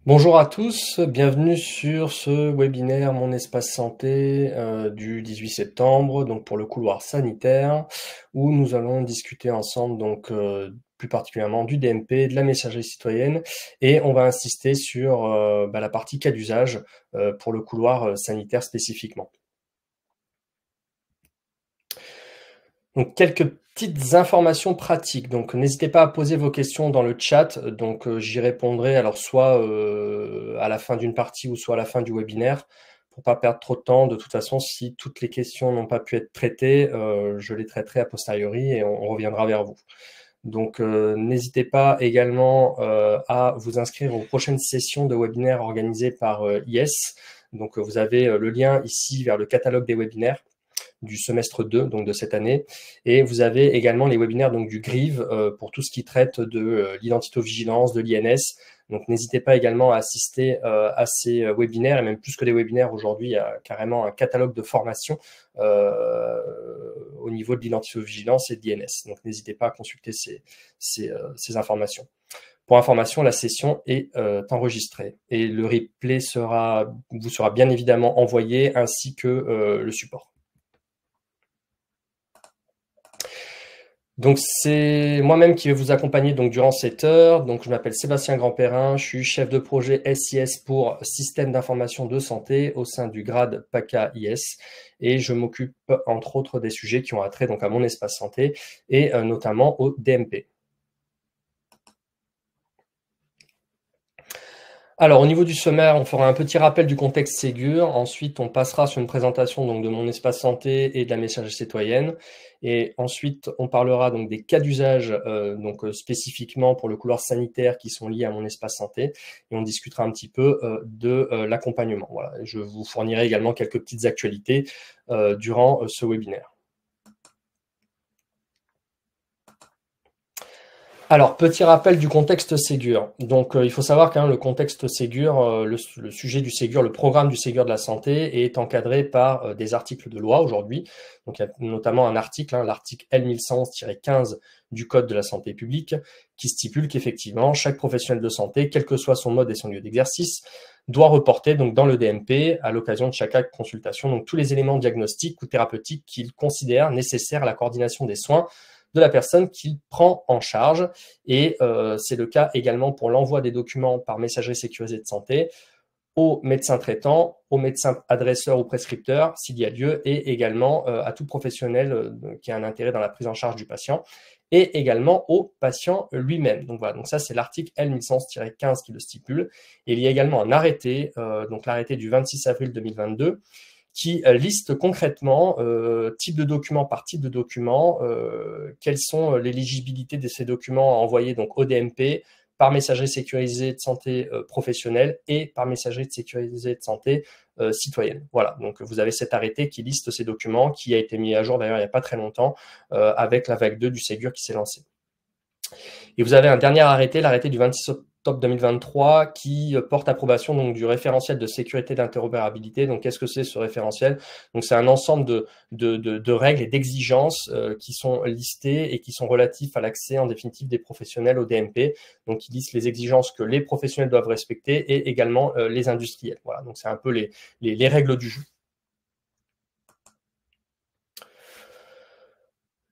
Bonjour à tous, bienvenue sur ce webinaire Mon Espace Santé du 18 septembre, donc pour le couloir sanitaire, où nous allons discuter ensemble donc plus particulièrement du DMP, de la messagerie citoyenne, et on va insister sur la partie cas d'usage pour le couloir sanitaire spécifiquement. Donc quelques petites informations pratiques. Donc n'hésitez pas à poser vos questions dans le chat. Donc j'y répondrai alors soit à la fin d'une partie ou soit à la fin du webinaire pour pas perdre trop de temps. De toute façon, si toutes les questions n'ont pas pu être traitées, je les traiterai a posteriori et on reviendra vers vous. Donc n'hésitez pas également à vous inscrire aux prochaines sessions de webinaires organisées par IS. Donc vous avez le lien ici vers le catalogue des webinaires du semestre 2, donc de cette année. Et vous avez également les webinaires donc, du GRIV pour tout ce qui traite de l'identito-vigilance, de l'INS. Donc n'hésitez pas également à assister à ces webinaires, et même plus que des webinaires, aujourd'hui, il y a carrément un catalogue de formation au niveau de l'identito-vigilance et de l'INS. Donc n'hésitez pas à consulter ces informations. Pour information, la session est enregistrée et le replay vous sera bien évidemment envoyé ainsi que le support. Donc c'est moi-même qui vais vous accompagner donc durant cette heure. Donc je m'appelle Sébastien Grandperrin, je suis chef de projet SIS pour Système d'information de santé au sein du grade PACA IS et je m'occupe entre autres des sujets qui ont attrait donc à mon espace santé et notamment au DMP. Alors, au niveau du sommaire, on fera un petit rappel du contexte Ségur. Ensuite, on passera sur une présentation donc, de mon espace santé et de la messagerie citoyenne. Et ensuite, on parlera donc des cas d'usage spécifiquement pour le couloir sanitaire qui sont liés à mon espace santé. Et on discutera un petit peu de l'accompagnement. Voilà. Je vous fournirai également quelques petites actualités durant ce webinaire. Alors, petit rappel du contexte Ségur. Donc, il faut savoir que le contexte Ségur, le sujet du Ségur, le programme du Ségur de la santé est encadré par des articles de loi aujourd'hui. Donc, il y a notamment un article, l'article L1111-15 du Code de la santé publique, qui stipule qu'effectivement, chaque professionnel de santé, quel que soit son mode et son lieu d'exercice, doit reporter donc dans le DMP, à l'occasion de chaque acte de consultation, donc tous les éléments diagnostiques ou thérapeutiques qu'il considère nécessaires à la coordination des soins de la personne qu'il prend en charge. Et c'est le cas également pour l'envoi des documents par messagerie sécurisée de santé aux médecins traitants, aux médecins adresseurs ou prescripteurs, s'il y a lieu, et également à tout professionnel qui a un intérêt dans la prise en charge du patient, et également au patient lui-même. Donc voilà, donc ça c'est l'article L1111-15 qui le stipule. Et il y a également un arrêté, donc l'arrêté du 26 avril 2022, qui liste concrètement, type de document par type de document, quelles sont l'éligibilité de ces documents à envoyer donc au DMP, par messagerie sécurisée de santé professionnelle et par messagerie sécurisée de santé citoyenne. Voilà, donc vous avez cet arrêté qui liste ces documents, qui a été mis à jour d'ailleurs il n'y a pas très longtemps, avec la vague 2 du Ségur qui s'est lancée. Et vous avez un dernier arrêté, l'arrêté du 26 octobre 2023, qui porte approbation donc, du référentiel de sécurité d'interopérabilité. Donc, qu'est-ce que c'est ce référentiel? Donc, c'est un ensemble de règles et d'exigences qui sont listées et qui sont relatifs à l'accès en définitive des professionnels au DMP. Donc, qui listent les exigences que les professionnels doivent respecter et également les industriels. Voilà, donc c'est un peu les règles du jeu.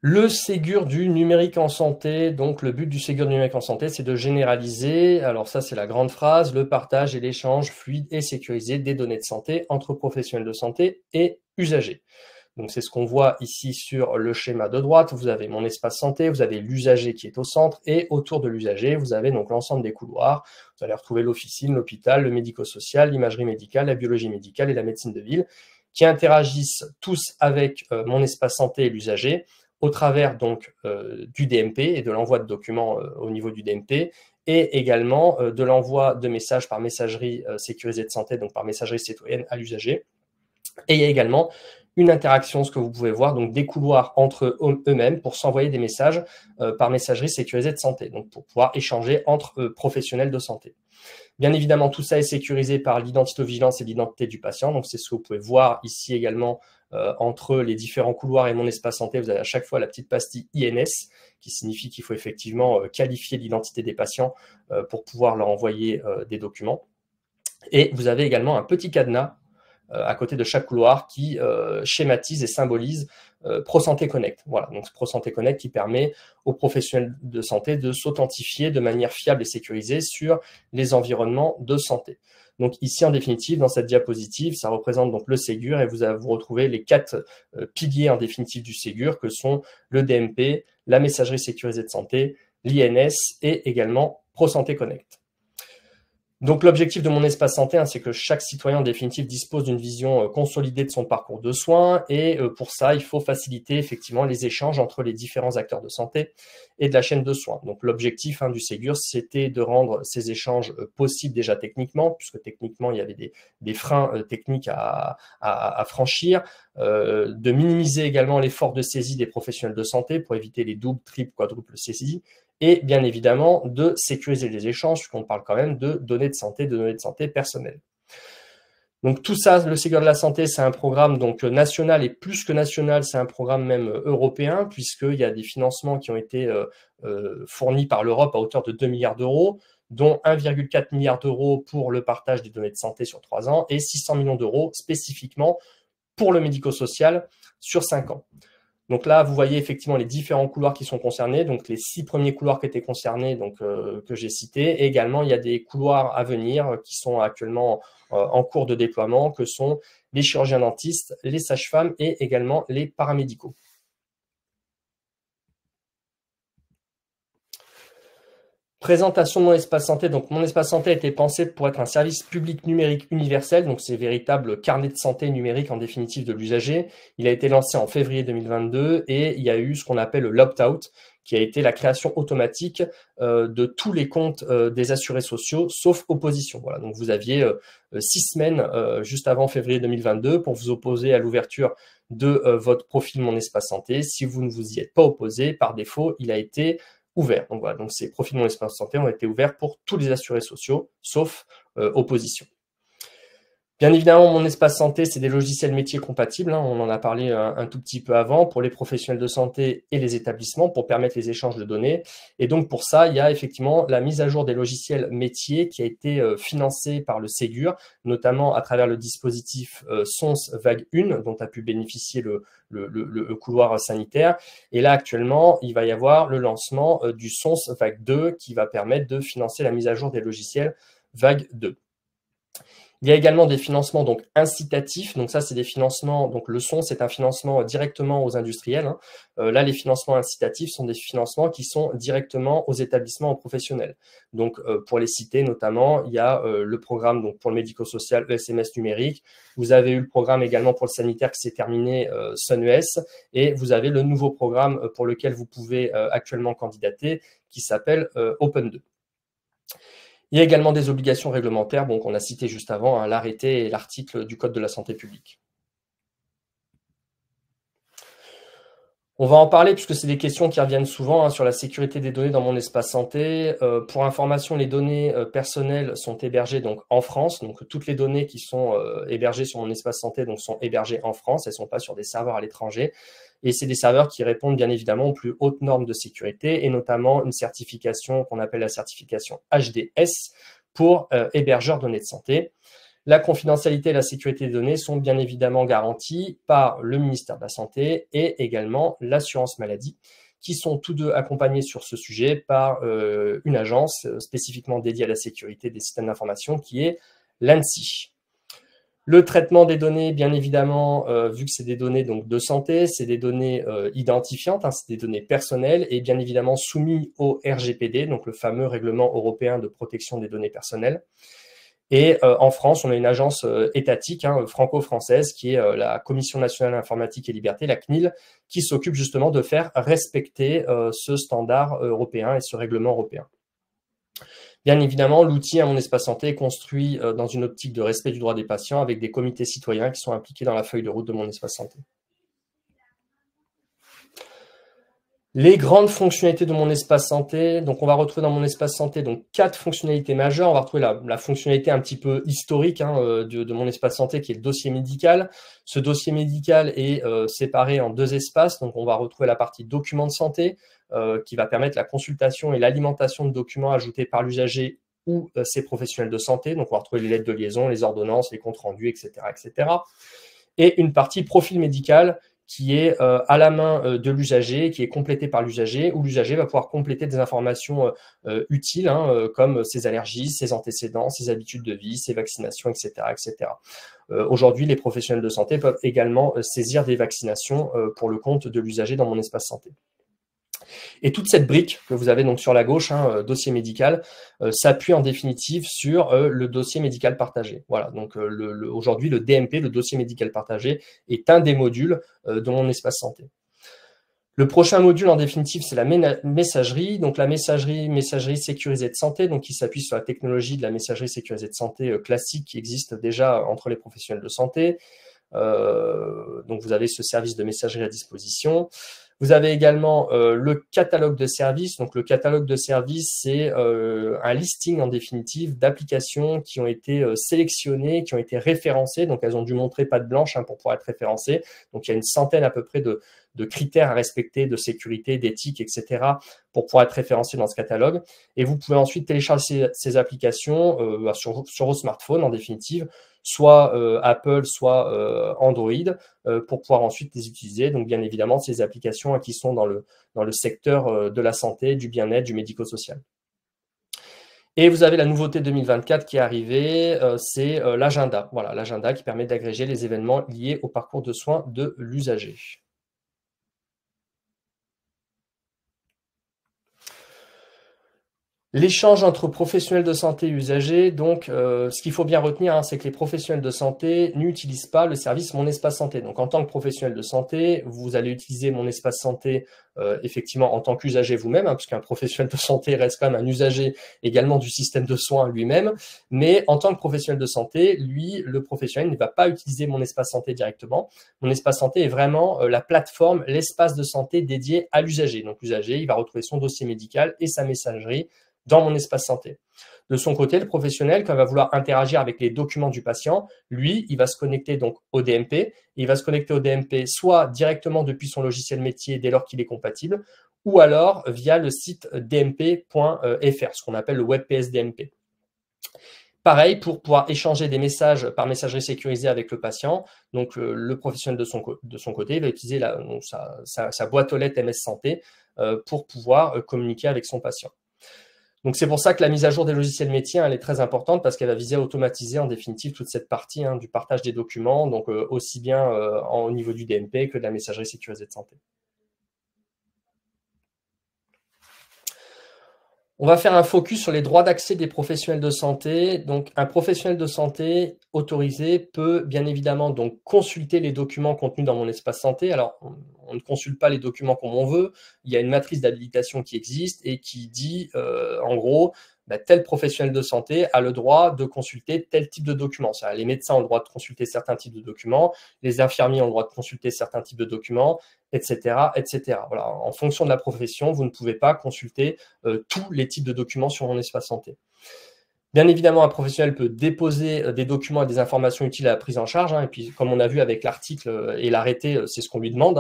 Le Ségur du numérique en santé, donc le but du Ségur du numérique en santé, c'est de généraliser, alors ça c'est la grande phrase, le partage et l'échange fluide et sécurisé des données de santé entre professionnels de santé et usagers. Donc c'est ce qu'on voit ici sur le schéma de droite, vous avez mon espace santé, vous avez l'usager qui est au centre, et autour de l'usager, vous avez donc l'ensemble des couloirs, vous allez retrouver l'officine, l'hôpital, le médico-social, l'imagerie médicale, la biologie médicale et la médecine de ville, qui interagissent tous avec mon espace santé et l'usager, au travers donc du DMP et de l'envoi de documents au niveau du DMP, et également de l'envoi de messages par messagerie sécurisée de santé, donc par messagerie citoyenne à l'usager. Et il y a également une interaction, ce que vous pouvez voir, donc des couloirs entre eux-mêmes pour s'envoyer des messages par messagerie sécurisée de santé, donc pour pouvoir échanger entre professionnels de santé. Bien évidemment, tout ça est sécurisé par l'identito-vigilance et l'identité du patient. Donc, c'est ce que vous pouvez voir ici également entre les différents couloirs et mon espace santé. Vous avez à chaque fois la petite pastille INS qui signifie qu'il faut effectivement qualifier l'identité des patients pour pouvoir leur envoyer des documents. Et vous avez également un petit cadenas à côté de chaque couloir qui schématise et symbolise ProSanté Connect. Voilà, donc ProSanté Connect qui permet aux professionnels de santé de s'authentifier de manière fiable et sécurisée sur les environnements de santé. Donc ici, en définitive, dans cette diapositive, ça représente donc le Ségur et vous retrouvez les 4 piliers en définitive du Ségur que sont le DMP, la messagerie sécurisée de santé, l'INS et également ProSanté Connect. Donc l'objectif de mon espace santé, c'est que chaque citoyen en définitive dispose d'une vision consolidée de son parcours de soins et pour ça, il faut faciliter effectivement les échanges entre les différents acteurs de santé et de la chaîne de soins. Donc l'objectif du Ségur, c'était de rendre ces échanges possibles déjà techniquement, puisque techniquement, il y avait des freins techniques à franchir, de minimiser également l'effort de saisie des professionnels de santé pour éviter les doubles, triples, quadruples saisies, et bien évidemment de sécuriser les échanges, puisqu'on parle quand même de données de santé personnelles. Donc tout ça, le Ségur de la santé, c'est un programme donc national et plus que national, c'est un programme même européen, puisqu'il y a des financements qui ont été fournis par l'Europe à hauteur de 2 milliards d'euros, dont 1,4 milliard d'euros pour le partage des données de santé sur 3 ans et 600 millions d'euros spécifiquement pour le médico-social sur 5 ans. Donc là, vous voyez effectivement les différents couloirs qui sont concernés, donc les 6 premiers couloirs qui étaient concernés, donc que j'ai cités. Et également, il y a des couloirs à venir qui sont actuellement en cours de déploiement, que sont les chirurgiens dentistes, les sages-femmes et également les paramédicaux. Présentation de mon espace santé. Donc, mon espace santé a été pensé pour être un service public numérique universel. Donc, c'est véritable carnet de santé numérique en définitive de l'usager. Il a été lancé en février 2022 et il y a eu ce qu'on appelle l'opt-out, qui a été la création automatique de tous les comptes des assurés sociaux, sauf opposition. Voilà. Donc, vous aviez 6 semaines juste avant février 2022 pour vous opposer à l'ouverture de votre profil Mon Espace Santé. Si vous ne vous y êtes pas opposé, par défaut, il a été ouvert. Donc voilà, donc ces profils de Mon Espace Santé ont été ouverts pour tous les assurés sociaux, sauf opposition. Bien évidemment, Mon Espace Santé, c'est des logiciels métiers compatibles. On en a parlé un tout petit peu avant pour les professionnels de santé et les établissements pour permettre les échanges de données. Et donc, pour ça, il y a effectivement la mise à jour des logiciels métiers qui a été financée par le Ségur, notamment à travers le dispositif SONS Vague 1, dont a pu bénéficier le couloir sanitaire. Et là, actuellement, il va y avoir le lancement du SONS Vague 2 qui va permettre de financer la mise à jour des logiciels Vague 2. Il y a également des financements donc incitatifs. Donc ça, c'est des financements. Donc le son, c'est un financement directement aux industriels. Là, les financements incitatifs sont des financements qui sont directement aux établissements professionnels. Donc pour les citer notamment, il y a le programme donc pour le médico-social ESMS numérique. Vous avez eu le programme également pour le sanitaire qui s'est terminé SunES, et vous avez le nouveau programme pour lequel vous pouvez actuellement candidater qui s'appelle Open 2. Il y a également des obligations réglementaires, qu'on a cité juste avant, l'arrêté et l'article du Code de la santé publique. On va en parler puisque c'est des questions qui reviennent souvent sur la sécurité des données dans mon espace santé. Pour information, les données personnelles sont hébergées donc en France. Donc toutes les données qui sont hébergées sur mon espace santé donc, sont hébergées en France. Elles ne sont pas sur des serveurs à l'étranger. Et c'est des serveurs qui répondent bien évidemment aux plus hautes normes de sécurité et notamment une certification qu'on appelle la certification HDS pour hébergeurs données de santé. La confidentialité et la sécurité des données sont bien évidemment garanties par le ministère de la Santé et également l'assurance maladie, qui sont tous deux accompagnés sur ce sujet par une agence spécifiquement dédiée à la sécurité des systèmes d'information qui est l'ANSSI. Le traitement des données, bien évidemment, vu que c'est des données donc, de santé, c'est des données identifiantes, c'est des données personnelles et bien évidemment soumis au RGPD, donc le fameux règlement européen de protection des données personnelles. Et en France, on a une agence étatique franco-française qui est la Commission nationale informatique et liberté, la CNIL, qui s'occupe justement de faire respecter ce standard européen et ce règlement européen. Bien évidemment, l'outil Mon Espace Santé est construit dans une optique de respect du droit des patients avec des comités citoyens qui sont impliqués dans la feuille de route de Mon Espace Santé. Les grandes fonctionnalités de Mon Espace Santé, donc on va retrouver dans Mon Espace Santé donc 4 fonctionnalités majeures. On va retrouver la fonctionnalité un petit peu historique de Mon Espace Santé qui est le dossier médical. Ce dossier médical est séparé en 2 espaces. Donc on va retrouver la partie documents de santé qui va permettre la consultation et l'alimentation de documents ajoutés par l'usager ou ses professionnels de santé. Donc, on va retrouver les lettres de liaison, les ordonnances, les comptes rendus, etc., etc. Et une partie profil médical qui est à la main de l'usager, qui est complétée par l'usager, où l'usager va pouvoir compléter des informations utiles, comme ses allergies, ses antécédents, ses habitudes de vie, ses vaccinations, etc., etc. Aujourd'hui, les professionnels de santé peuvent également saisir des vaccinations pour le compte de l'usager dans Mon Espace Santé. Et toute cette brique que vous avez donc sur la gauche, dossier médical, s'appuie en définitive sur le dossier médical partagé. Voilà, donc aujourd'hui, le DMP, le dossier médical partagé, est un des modules de Mon Espace Santé. Le prochain module, en définitive, c'est la messagerie. Donc, la messagerie sécurisée de santé, donc qui s'appuie sur la technologie de la messagerie sécurisée de santé classique qui existe déjà entre les professionnels de santé. Donc, vous avez ce service de messagerie à disposition. Vous avez également le catalogue de services. Donc, le catalogue de services, c'est un listing, en définitive, d'applications qui ont été sélectionnées, qui ont été référencées. Donc, elles ont dû montrer patte blanche pour pouvoir être référencées. Donc, il y a une centaine à peu près de critères à respecter, de sécurité, d'éthique, etc., pour pouvoir être référencé dans ce catalogue. Et vous pouvez ensuite télécharger ces applications sur vos smartphones, en définitive, soit Apple, soit Android, pour pouvoir ensuite les utiliser. Donc, bien évidemment, ces applications qui sont dans le secteur de la santé, du bien-être, du médico-social. Et vous avez la nouveauté 2024 qui est arrivée, c'est l'agenda. Voilà, l'agenda qui permet d'agréger les événements liés au parcours de soins de l'usager. L'échange entre professionnels de santé et usagers, donc ce qu'il faut bien retenir, c'est que les professionnels de santé n'utilisent pas le service Mon Espace Santé. Donc en tant que professionnel de santé, vous allez utiliser Mon Espace Santé effectivement en tant qu'usager vous-même, parce qu'un professionnel de santé reste quand même un usager également du système de soins lui-même, mais en tant que professionnel de santé, lui, le professionnel ne va pas utiliser Mon Espace Santé directement. Mon Espace Santé est vraiment la plateforme, l'espace de santé dédié à l'usager. Donc l'usager, il va retrouver son dossier médical et sa messagerie dans Mon Espace Santé. De son côté, le professionnel, quand il va vouloir interagir avec les documents du patient, lui, il va se connecter donc au DMP. Il va se connecter au DMP soit directement depuis son logiciel métier dès lors qu'il est compatible, ou alors via le site dmp.fr, ce qu'on appelle le WebPS DMP. Pareil, pour pouvoir échanger des messages par messagerie sécurisée avec le patient, donc le professionnel de son côté va utiliser sa boîte aux lettres MS Santé pour pouvoir communiquer avec son patient. Donc, c'est pour ça que la mise à jour des logiciels métiers, elle est très importante parce qu'elle va viser à automatiser en définitive toute cette partie du partage des documents, donc aussi bien au niveau du DMP que de la messagerie sécurisée de santé. On va faire un focus sur les droits d'accès des professionnels de santé. Donc, un professionnel de santé autorisé peut bien évidemment donc consulter les documents contenus dans Mon Espace Santé. Alors, on ne consulte pas les documents comme on veut. Il y a une matrice d'habilitation qui existe et qui dit, en gros, tel professionnel de santé a le droit de consulter tel type de documents. Les médecins ont le droit de consulter certains types de documents, les infirmiers ont le droit de consulter certains types de documents, etc., etc. Voilà. En fonction de la profession, vous ne pouvez pas consulter tous les types de documents sur Mon Espace Santé. Bien évidemment, un professionnel peut déposer des documents et des informations utiles à la prise en charge. Et puis, comme on a vu avec l'article et l'arrêté, c'est ce qu'on lui demande,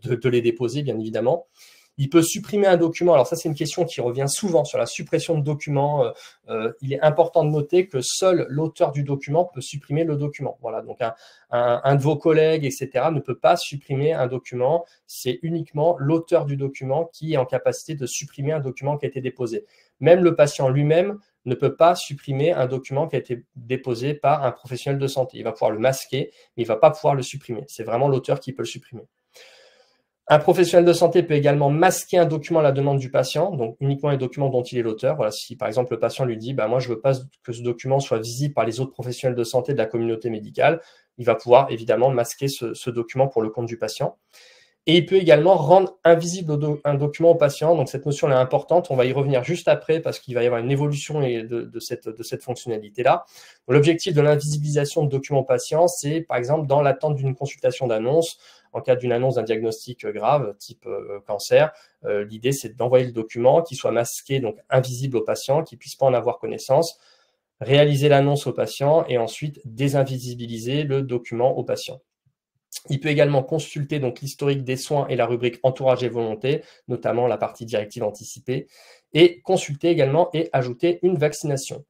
de les déposer, bien évidemment. Il peut supprimer un document. Alors ça, c'est une question qui revient souvent sur la suppression de documents. Il est important de noter que seul l'auteur du document peut supprimer le document. Voilà, donc un de vos collègues, etc., ne peut pas supprimer un document. C'est uniquement l'auteur du document qui est en capacité de supprimer un document qui a été déposé. Même le patient lui-même ne peut pas supprimer un document qui a été déposé par un professionnel de santé. Il va pouvoir le masquer, mais il ne va pas pouvoir le supprimer. C'est vraiment l'auteur qui peut le supprimer. Un professionnel de santé peut également masquer un document à la demande du patient, donc uniquement les documents dont il est l'auteur. Voilà, si par exemple le patient lui dit moi je veux pas que ce document soit visible par les autres professionnels de santé de la communauté médicale, il va pouvoir évidemment masquer ce document pour le compte du patient. Et il peut également rendre invisible un document au patient. Donc cette notion est importante, on va y revenir juste après parce qu'il va y avoir une évolution de cette fonctionnalité-là. L'objectif de l'invisibilisation de documents au patient, c'est par exemple dans l'attente d'une consultation d'annonce, en cas d'une annonce d'un diagnostic grave, type cancer, l'idée c'est d'envoyer le document qui soit masqué, donc invisible au patient, qui ne puisse pas en avoir connaissance, réaliser l'annonce au patient et ensuite désinvisibiliser le document au patient. Il peut également consulter donc l'historique des soins et la rubrique entourage et volonté, notamment la partie directive anticipée, et consulter également et ajouter une vaccination.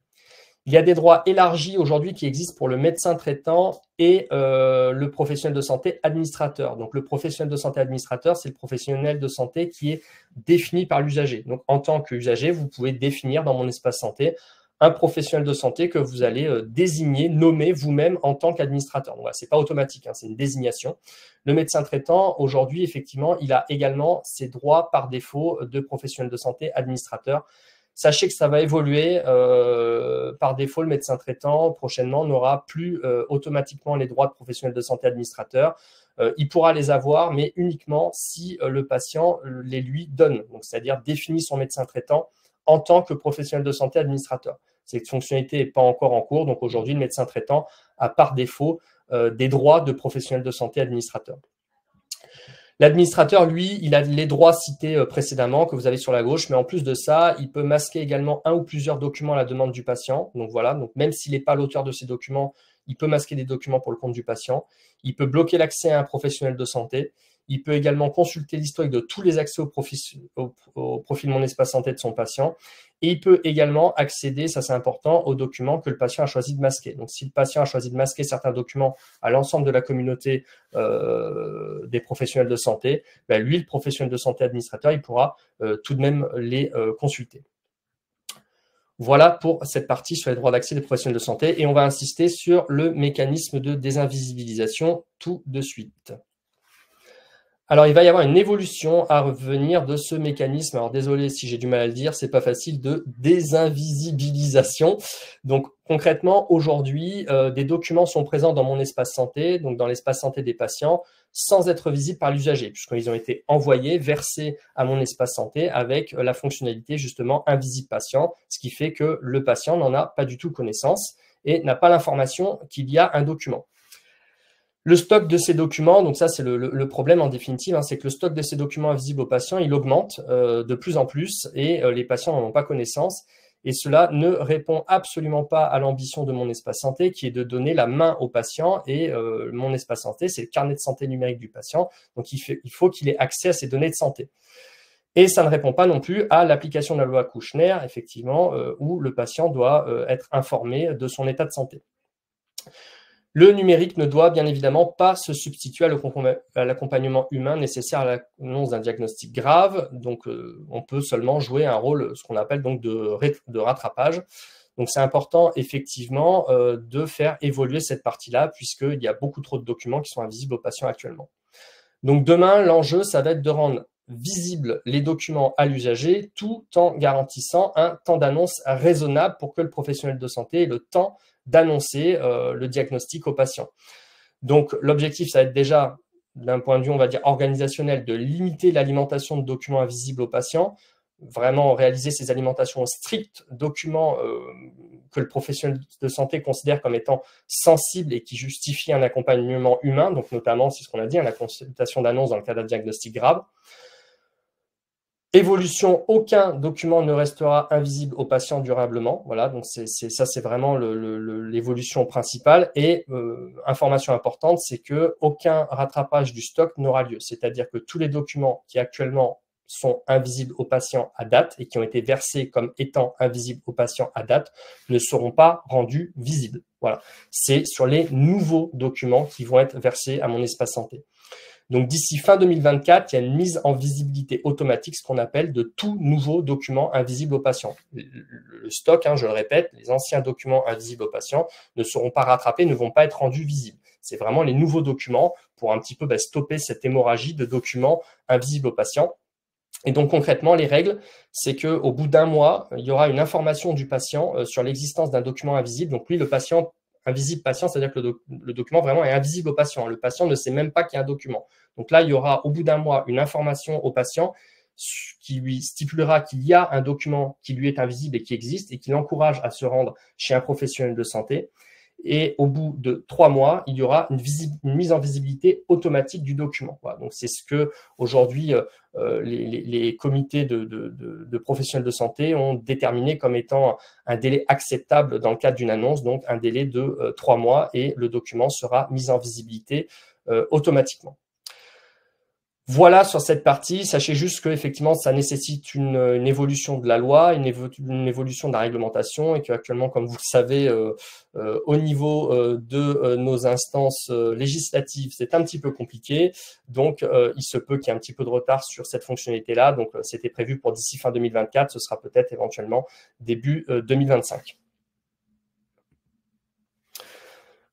Il y a des droits élargis aujourd'hui qui existent pour le médecin traitant et le professionnel de santé administrateur. Donc, le professionnel de santé administrateur, c'est le professionnel de santé qui est défini par l'usager. Donc, en tant qu'usager, vous pouvez définir dans mon espace santé un professionnel de santé que vous allez désigner, nommer vous-même en tant qu'administrateur. Donc, voilà, ce n'est pas automatique, hein, c'est une désignation. Le médecin traitant, aujourd'hui, effectivement, il a également ses droits par défaut de professionnel de santé administrateur. Sachez que ça va évoluer. Par défaut, le médecin traitant, prochainement, n'aura plus automatiquement les droits de professionnel de santé administrateur. Il pourra les avoir, mais uniquement si le patient les lui donne, donc c'est-à-dire définit son médecin traitant en tant que professionnel de santé administrateur. Cette fonctionnalité n'est pas encore en cours, donc aujourd'hui, le médecin traitant a par défaut des droits de professionnel de santé administrateur. L'administrateur, lui, il a les droits cités précédemment que vous avez sur la gauche, mais en plus de ça, il peut masquer également un ou plusieurs documents à la demande du patient. Donc voilà, donc même s'il n'est pas l'auteur de ces documents, il peut masquer des documents pour le compte du patient. Il peut bloquer l'accès à un professionnel de santé. Il peut également consulter l'historique de tous les accès au profil de mon espace santé de son patient. Et il peut également accéder, ça c'est important, aux documents que le patient a choisi de masquer. Donc si le patient a choisi de masquer certains documents à l'ensemble de la communauté des professionnels de santé, ben lui, le professionnel de santé administrateur, il pourra tout de même les consulter. Voilà pour cette partie sur les droits d'accès des professionnels de santé. Et on va insister sur le mécanisme de désinvisibilisation tout de suite. Alors, il va y avoir une évolution à revenir de ce mécanisme. Alors, désolé si j'ai du mal à le dire, c'est pas facile, de désinvisibilisation. Donc, concrètement, aujourd'hui, des documents sont présents dans mon espace santé, donc dans l'espace santé des patients, sans être visibles par l'usager, puisqu'ils ont été envoyés, versés à mon espace santé avec la fonctionnalité justement invisible patient, ce qui fait que le patient n'en a pas du tout connaissance et n'a pas l'information qu'il y a un document. Le stock de ces documents, donc ça c'est le problème en définitive, hein, c'est que le stock de ces documents invisibles aux patients, il augmente de plus en plus et les patients n'en ont pas connaissance. Et cela ne répond absolument pas à l'ambition de mon espace santé qui est de donner la main au patient. Et mon espace santé, c'est le carnet de santé numérique du patient. Donc il faut qu'il ait accès à ces données de santé. Et ça ne répond pas non plus à l'application de la loi Kouchner, effectivement, où le patient doit être informé de son état de santé. Le numérique ne doit bien évidemment pas se substituer à l'accompagnement humain nécessaire à l'annonce d'un diagnostic grave. Donc, on peut seulement jouer un rôle, ce qu'on appelle donc de rattrapage. Donc, c'est important effectivement de faire évoluer cette partie-là, puisqu'il y a beaucoup trop de documents qui sont invisibles aux patients actuellement. Donc, demain, l'enjeu, ça va être de rendre visibles les documents à l'usager, tout en garantissant un temps d'annonce raisonnable pour que le professionnel de santé ait le temps d'annoncer le diagnostic au patient. Donc, l'objectif, ça va être déjà, d'un point de vue, on va dire, organisationnel, de limiter l'alimentation de documents invisibles aux patients, vraiment réaliser ces alimentations strictes, documents que le professionnel de santé considère comme étant sensibles et qui justifient un accompagnement humain, donc notamment, c'est ce qu'on a dit, la consultation d'annonce dans le cas d'un diagnostic grave. Évolution, aucun document ne restera invisible aux patients durablement. Voilà, donc ça, c'est vraiment l'évolution principale. Et information importante, c'est qu'aucun rattrapage du stock n'aura lieu. C'est-à-dire que tous les documents qui actuellement sont invisibles aux patients à date et qui ont été versés comme étant invisibles aux patients à date ne seront pas rendus visibles. Voilà, c'est sur les nouveaux documents qui vont être versés à mon espace santé. Donc, d'ici fin 2024, il y a une mise en visibilité automatique, ce qu'on appelle de tout nouveaux documents invisibles aux patients. Le stock, hein, je le répète, les anciens documents invisibles aux patients ne seront pas rattrapés, ne vont pas être rendus visibles. C'est vraiment les nouveaux documents pour un petit peu stopper cette hémorragie de documents invisibles aux patients. Et donc, concrètement, les règles, c'est qu'au bout d'un mois, il y aura une information du patient sur l'existence d'un document invisible. Donc, lui, le patient invisible patient, c'est-à-dire que le document vraiment est invisible au patient. Le patient ne sait même pas qu'il y a un document. Donc là, il y aura au bout d'un mois une information au patient qui lui stipulera qu'il y a un document qui lui est invisible et qui existe et qui l'encourage à se rendre chez un professionnel de santé. Et au bout de 3 mois, il y aura une mise en visibilité automatique du document. Voilà. Donc, c'est ce que aujourd'hui les comités de professionnels de santé ont déterminé comme étant un délai acceptable dans le cadre d'une annonce, donc un délai de 3 mois, et le document sera mis en visibilité automatiquement. Voilà sur cette partie. Sachez juste que effectivement, ça nécessite une évolution de la loi, une évolution de la réglementation, et qu'actuellement, comme vous le savez, au niveau de nos instances législatives, c'est un petit peu compliqué. Donc, il se peut qu'il y ait un petit peu de retard sur cette fonctionnalité-là. Donc, c'était prévu pour d'ici fin 2024. Ce sera peut-être éventuellement début 2025.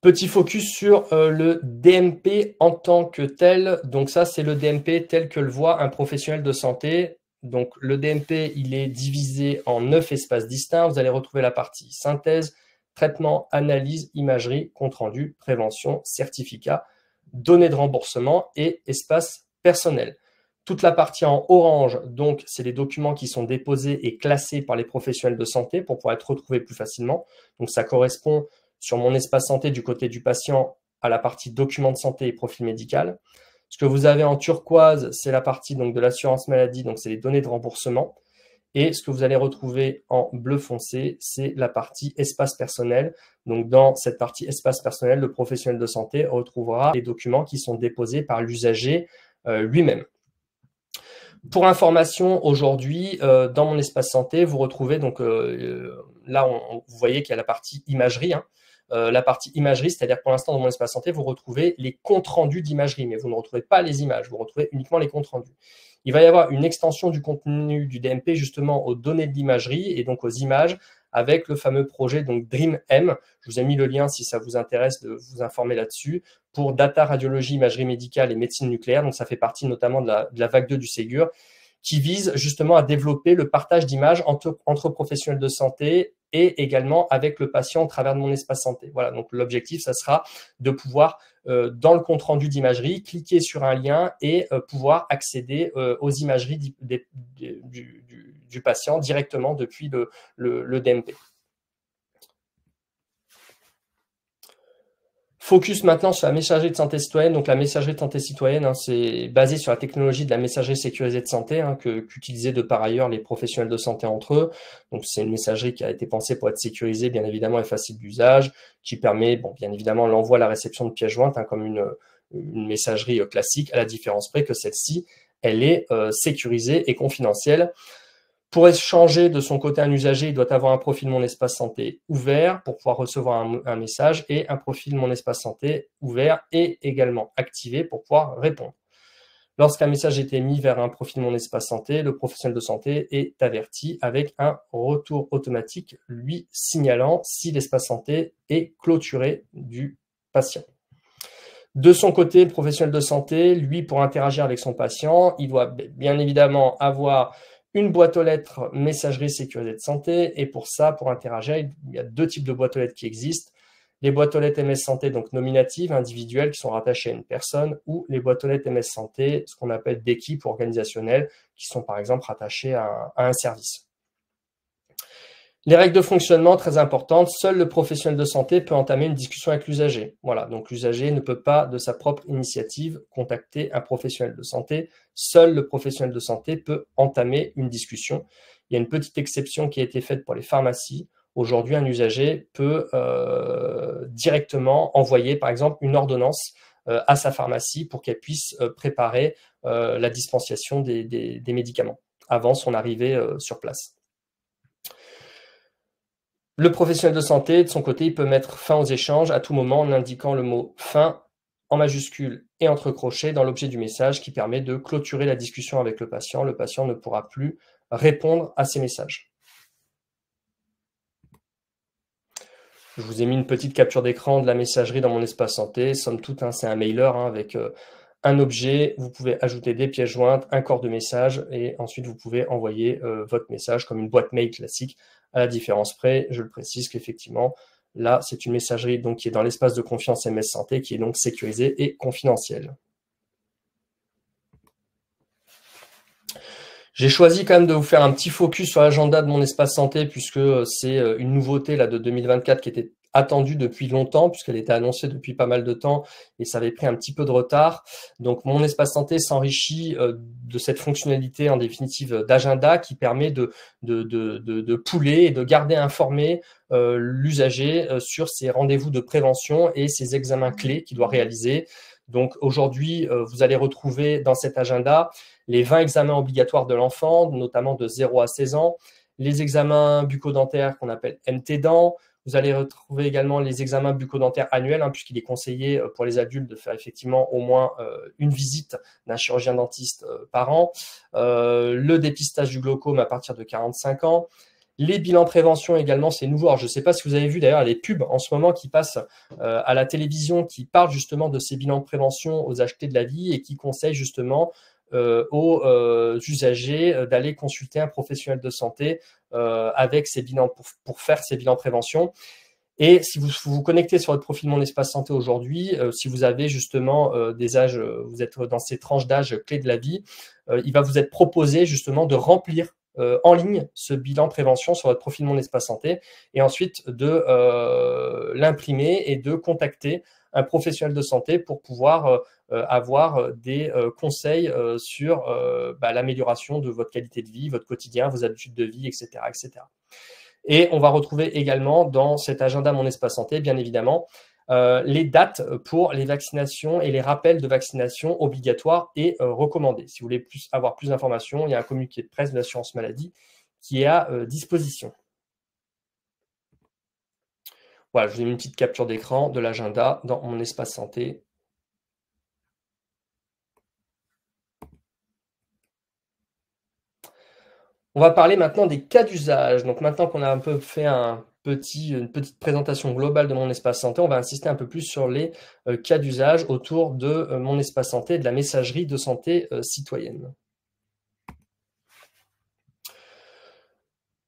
Petit focus sur le DMP en tant que tel. Donc ça, c'est le DMP tel que le voit un professionnel de santé. Donc le DMP, il est divisé en 9 espaces distincts. Vous allez retrouver la partie synthèse, traitement, analyse, imagerie, compte-rendu, prévention, certificat, données de remboursement et espace personnel. Toute la partie en orange, donc, c'est les documents qui sont déposés et classés par les professionnels de santé pour pouvoir être retrouvés plus facilement. Donc ça correspond sur mon espace santé du côté du patient à la partie documents de santé et profil médical. Ce que vous avez en turquoise, c'est la partie donc, de l'assurance maladie, donc c'est les données de remboursement. Et ce que vous allez retrouver en bleu foncé, c'est la partie espace personnel. Donc dans cette partie espace personnel, le professionnel de santé retrouvera les documents qui sont déposés par l'usager lui-même. Pour information, aujourd'hui, dans mon espace santé, vous retrouvez, donc là, vous voyez qu'il y a la partie imagerie, hein. La partie imagerie, c'est-à-dire pour l'instant dans mon espace santé, vous retrouvez les comptes rendus d'imagerie, mais vous ne retrouvez pas les images, vous retrouvez uniquement les comptes rendus. Il va y avoir une extension du contenu du DMP justement aux données de l'imagerie et donc aux images avec le fameux projet donc DreamM. Je vous ai mis le lien si ça vous intéresse de vous informer là-dessus pour data, radiologie, imagerie médicale et médecine nucléaire. Donc ça fait partie notamment de la vague 2 du Ségur qui vise justement à développer le partage d'images entre professionnels de santé et également avec le patient au travers de mon espace santé. Voilà, donc l'objectif, ça sera de pouvoir, dans le compte-rendu d'imagerie, cliquer sur un lien et pouvoir accéder aux imageries du patient directement depuis le DMP. Focus maintenant sur la messagerie de santé citoyenne. Donc la messagerie de santé citoyenne, hein, c'est basé sur la technologie de la messagerie sécurisée de santé hein, qu'utilisaient de par ailleurs les professionnels de santé entre eux. Donc c'est une messagerie qui a été pensée pour être sécurisée, bien évidemment, et facile d'usage, qui permet, bon, bien évidemment, l'envoi, la réception de pièces jointes, hein, comme une messagerie classique, à la différence près que celle-ci, elle est sécurisée et confidentielle. Pour échanger de son côté un usager, il doit avoir un profil Mon Espace Santé ouvert pour pouvoir recevoir un message et un profil Mon Espace Santé ouvert et également activé pour pouvoir répondre. Lorsqu'un message est émis vers un profil Mon Espace Santé, le professionnel de santé est averti avec un retour automatique lui signalant si l'espace santé est clôturé du patient. De son côté, le professionnel de santé, lui, pour interagir avec son patient, il doit bien évidemment avoir une boîte aux lettres messagerie sécurisée de santé. Et pour ça, pour interagir, il y a deux types de boîtes aux lettres qui existent. Les boîtes aux lettres MS Santé, donc nominatives, individuelles, qui sont rattachées à une personne, ou les boîtes aux lettres MS Santé, ce qu'on appelle d'équipes organisationnelles, qui sont par exemple rattachées à un service. Les règles de fonctionnement, très importantes, seul le professionnel de santé peut entamer une discussion avec l'usager. Voilà, donc l'usager ne peut pas, de sa propre initiative, contacter un professionnel de santé. Seul le professionnel de santé peut entamer une discussion. Il y a une petite exception qui a été faite pour les pharmacies. Aujourd'hui, un usager peut directement envoyer, par exemple, une ordonnance à sa pharmacie pour qu'elle puisse préparer la dispensation des médicaments avant son arrivée sur place. Le professionnel de santé, de son côté, il peut mettre fin aux échanges à tout moment en indiquant le mot « fin » en majuscule et entre crochets dans l'objet du message qui permet de clôturer la discussion avec le patient. Le patient ne pourra plus répondre à ces messages. Je vous ai mis une petite capture d'écran de la messagerie dans mon espace santé. Somme toute, hein, c'est un mailer hein, avec un objet. Vous pouvez ajouter des pièces jointes, un corps de message et ensuite vous pouvez envoyer votre message comme une boîte mail classique. À la différence près, je le précise qu'effectivement, là, c'est une messagerie donc, qui est dans l'espace de confiance MS Santé, qui est donc sécurisée et confidentielle. J'ai choisi quand même de vous faire un petit focus sur l'agenda de mon espace santé, puisque c'est une nouveauté là, de 2024 qui était attendue depuis longtemps, puisqu'elle était annoncée depuis pas mal de temps, et ça avait pris un petit peu de retard. Donc, mon espace santé s'enrichit de cette fonctionnalité, en définitive, d'agenda qui permet de pooler et de garder informé l'usager sur ses rendez-vous de prévention et ses examens clés qu'il doit réaliser. Donc aujourd'hui, vous allez retrouver dans cet agenda les 20 examens obligatoires de l'enfant, notamment de 0 à 16 ans, les examens bucco-dentaires qu'on appelle MT-dents. Vous allez retrouver également les examens bucco-dentaires annuels, puisqu'il est conseillé pour les adultes de faire effectivement au moins une visite d'un chirurgien dentiste par an. Le dépistage du glaucome à partir de 45 ans. Les bilans prévention également, c'est nouveau. Alors, je ne sais pas si vous avez vu d'ailleurs les pubs en ce moment qui passent à la télévision qui parlent justement de ces bilans de prévention aux âges clés de la vie et qui conseillent justement aux usagers d'aller consulter un professionnel de santé avec ces bilans pour faire ces bilans prévention. Et si vous vous connectez sur votre profil Mon Espace Santé aujourd'hui, si vous avez justement des âges, vous êtes dans ces tranches d'âge clés de la vie, il va vous être proposé justement de remplir en ligne ce bilan prévention sur votre profil Mon Espace Santé et ensuite de l'imprimer et de contacter un professionnel de santé pour pouvoir avoir des conseils sur l'amélioration de votre qualité de vie, votre quotidien, vos habitudes de vie, etc., etc. Et on va retrouver également dans cet agenda Mon Espace Santé, bien évidemment, les dates pour les vaccinations et les rappels de vaccination obligatoires et recommandés. Si vous voulez avoir plus d'informations, il y a un communiqué de presse de l'assurance maladie qui est à disposition. Voilà, je vous ai mis une petite capture d'écran de l'agenda dans Mon Espace Santé. On va parler maintenant des cas d'usage. Donc maintenant qu'on a un peu fait une petite présentation globale de Mon Espace Santé, on va insister un peu plus sur les cas d'usage autour de Mon Espace Santé et de la messagerie de santé citoyenne.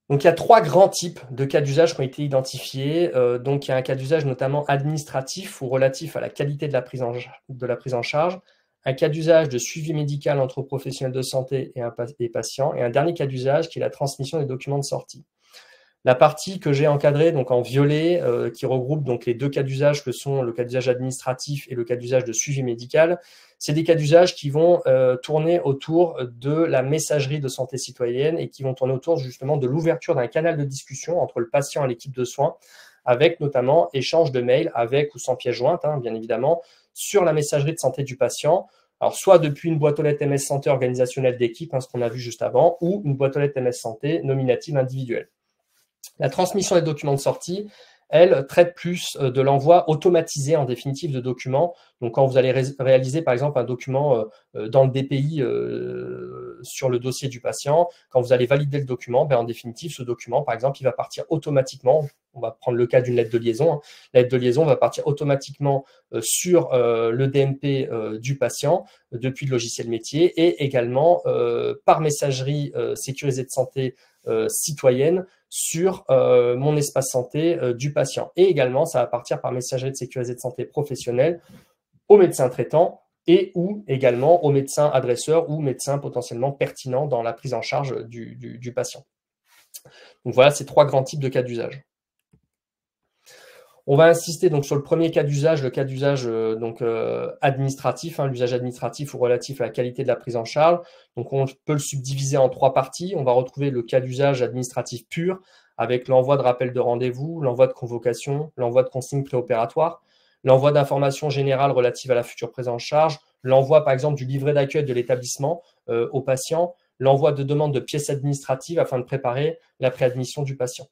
Donc, il y a 3 grands types de cas d'usage qui ont été identifiés. Donc, il y a un cas d'usage notamment administratif ou relatif à la qualité de la prise en charge, un cas d'usage de suivi médical entre professionnels de santé et patients, et un dernier cas d'usage qui est la transmission des documents de sortie. La partie que j'ai encadrée donc en violet, qui regroupe donc les 2 cas d'usage que sont le cas d'usage administratif et le cas d'usage de suivi médical, c'est des cas d'usage qui vont tourner autour de la messagerie de santé citoyenne et qui vont tourner autour justement de l'ouverture d'un canal de discussion entre le patient et l'équipe de soins, avec notamment échange de mails avec ou sans pièce jointe, bien évidemment, sur la messagerie de santé du patient. Alors, soit depuis une boîte aux lettres MS Santé organisationnelle d'équipe, ce qu'on a vu juste avant, ou une boîte aux lettres MS Santé nominative individuelle. La transmission des documents de sortie, elle, traite plus de l'envoi automatisé en définitive de documents. Donc, quand vous allez réaliser, par exemple, un document dans le DPI sur le dossier du patient, quand vous allez valider le document, en définitive, ce document, par exemple, il va partir automatiquement. On va prendre le cas d'une lettre de liaison. La lettre de liaison va partir automatiquement sur le DMP du patient depuis le logiciel métier et également par messagerie sécurisée de santé citoyenne sur Mon Espace Santé du patient. Et également, ça va partir par messagerie de sécurité de santé professionnelle au médecin traitant et ou également au médecin adresseur ou médecin potentiellement pertinent dans la prise en charge du patient. Donc voilà ces 3 grands types de cas d'usage. On va insister donc sur le premier cas d'usage, le cas d'usage administratif, l'usage administratif ou relatif à la qualité de la prise en charge. Donc on peut le subdiviser en 3 parties. On va retrouver le cas d'usage administratif pur avec l'envoi de rappel de rendez-vous, l'envoi de convocation, l'envoi de consignes préopératoires, l'envoi d'informations générales relatives à la future prise en charge, l'envoi par exemple du livret d'accueil de l'établissement au patient, l'envoi de demandes de pièces administratives afin de préparer la préadmission du patient.